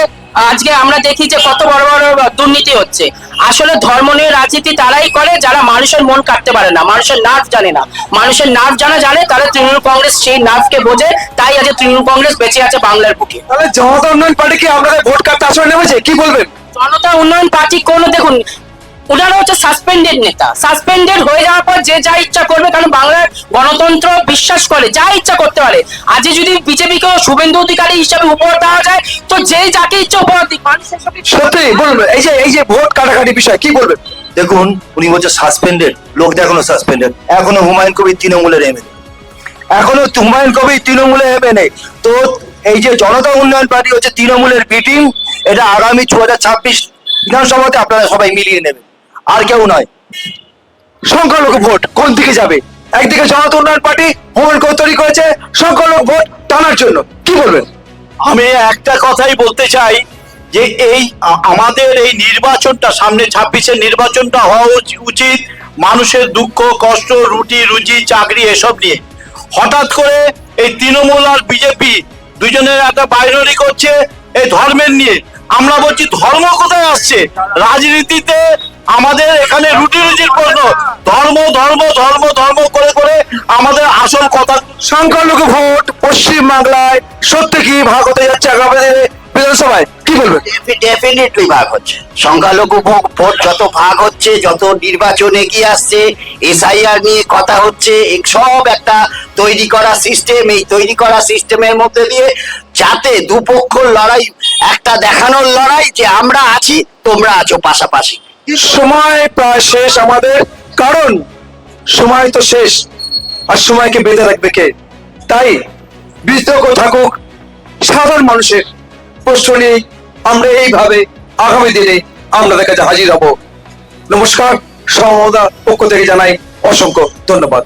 আজকে আমরা দেখি যে কত বড় বড় দুর্নীতি হচ্ছে। আসলে ধর্ম নিয়ে রাজনীতি তারাই করে যারা মানুষের মন কাটতে পারে না, মানুষের নার্ভ জানে না। মানুষের নার্ভ জানে তারা তৃণমূল কংগ্রেস সেই নার্ভকে বোঝে, তাই আজ তৃণমূল কংগ্রেস বেঁচে আছে বাংলার বুকে। তাহলে জনতা উন্নয়ন পার্টি কি আপনাদের ভোট কাটতে আসলে নেমেছে, কি বলবেন? জনতা উন্নয়ন পার্টি কোনো, দেখুন ওনারা হচ্ছে সাসপেন্ডেড নেতা। সাসপেন্ডেড হয়ে যাওয়ার পর যে যা ইচ্ছা করবে, কারণ বাংলার গণতন্ত্র বিশ্বাস করে যা ইচ্ছা করতে পারে। আজকে যদি বিজেপিকেও শুভেন্দু অধিকারী হিসাবে উপহার দেওয়া যায়, তো যে যাকে ইচ্ছা উপহার দিক, মানুষের সঙ্গে সত্যি বলবেন, এই যে ভোট কাটাকাটি বিষয় কি বলবেন? দেখুন উনি বলছে সাসপেন্ডেড, লোকটা এখনো সাসপেন্ডেড। এখনো হুমায়ুন কবির তৃণমূলের এমএলএ, এখনো হুমায়ুন কবির তৃণমূলের এমএলএ। তো এই যে জনতা উন্নয়ন পার্টি হচ্ছে তৃণমূলের বি টিম। এটা আগামী 2026 বিধানসভাতে আপনারা সবাই মিলিয়ে নেবেন, আর কেউ নয়। সংখ্যালঘু ভোট কোন দিকে যাবে? একদিকে জনতা উন্নয়ন পার্টি হুমায়ুন কবির তৈরি করেছে সংখ্যালঘু ভোট টানার জন্য, কি বলবেন? আমি একটা কথাই বলতে চাই যে এই আমাদের এই নির্বাচনটা, সামনে 26-এর নির্বাচনটা হওয়া উচিত মানুষের দুঃখ কষ্ট, রুটি রুজি, চাকরি এসব নিয়ে। হঠাৎ করে এই তৃণমূল আর বিজেপি দুজনের একটা বাইনারি করছে এই ধর্মের নিয়ে। আমরা বলছি ধর্ম কোথায় আসছে? রাজনীতিতে আমাদের এখানে রুটি রুজির প্রশ্ন। ধর্ম ধর্ম ধর্ম ধর্ম করে করে আমাদের আসল কথা। সংখ্যালঘু ভোট পশ্চিম বাংলায় সত্যি কি ভাগ হতে যাচ্ছে আগামী দিনে বিধানসভায়, কি বলবেন? ডেফিনেটলি ভাগ হচ্ছে। সংখ্যালঘু ভোট যত ভাগ হচ্ছে, যত নির্বাচন এগিয়ে আসছে, এসআইআর নিয়ে কথা হচ্ছে, এই সব একটা তৈরি করা সিস্টেম। এই তৈরি করা সিস্টেমের মধ্যে দিয়ে যাতে দুপক্ষর লড়াই, একটা দেখানোর লড়াই যে আমরা আছি, তোমরা আছো পাশাপাশি। সময় প্রায় শেষ আমাদের, কারণ সময় তো শেষ, আর সময়কে বেঁধে রাখবে কে? তাই বিতর্ক থাকুক সাধারণ মানুষের প্রশ্ন নিয়ে আমরা এইভাবে আগামী দিনে আপনাদের কাছে হাজির হব। নমস্কার, সমমদার পক্ষ থেকে জানাই অসংখ্য ধন্যবাদ।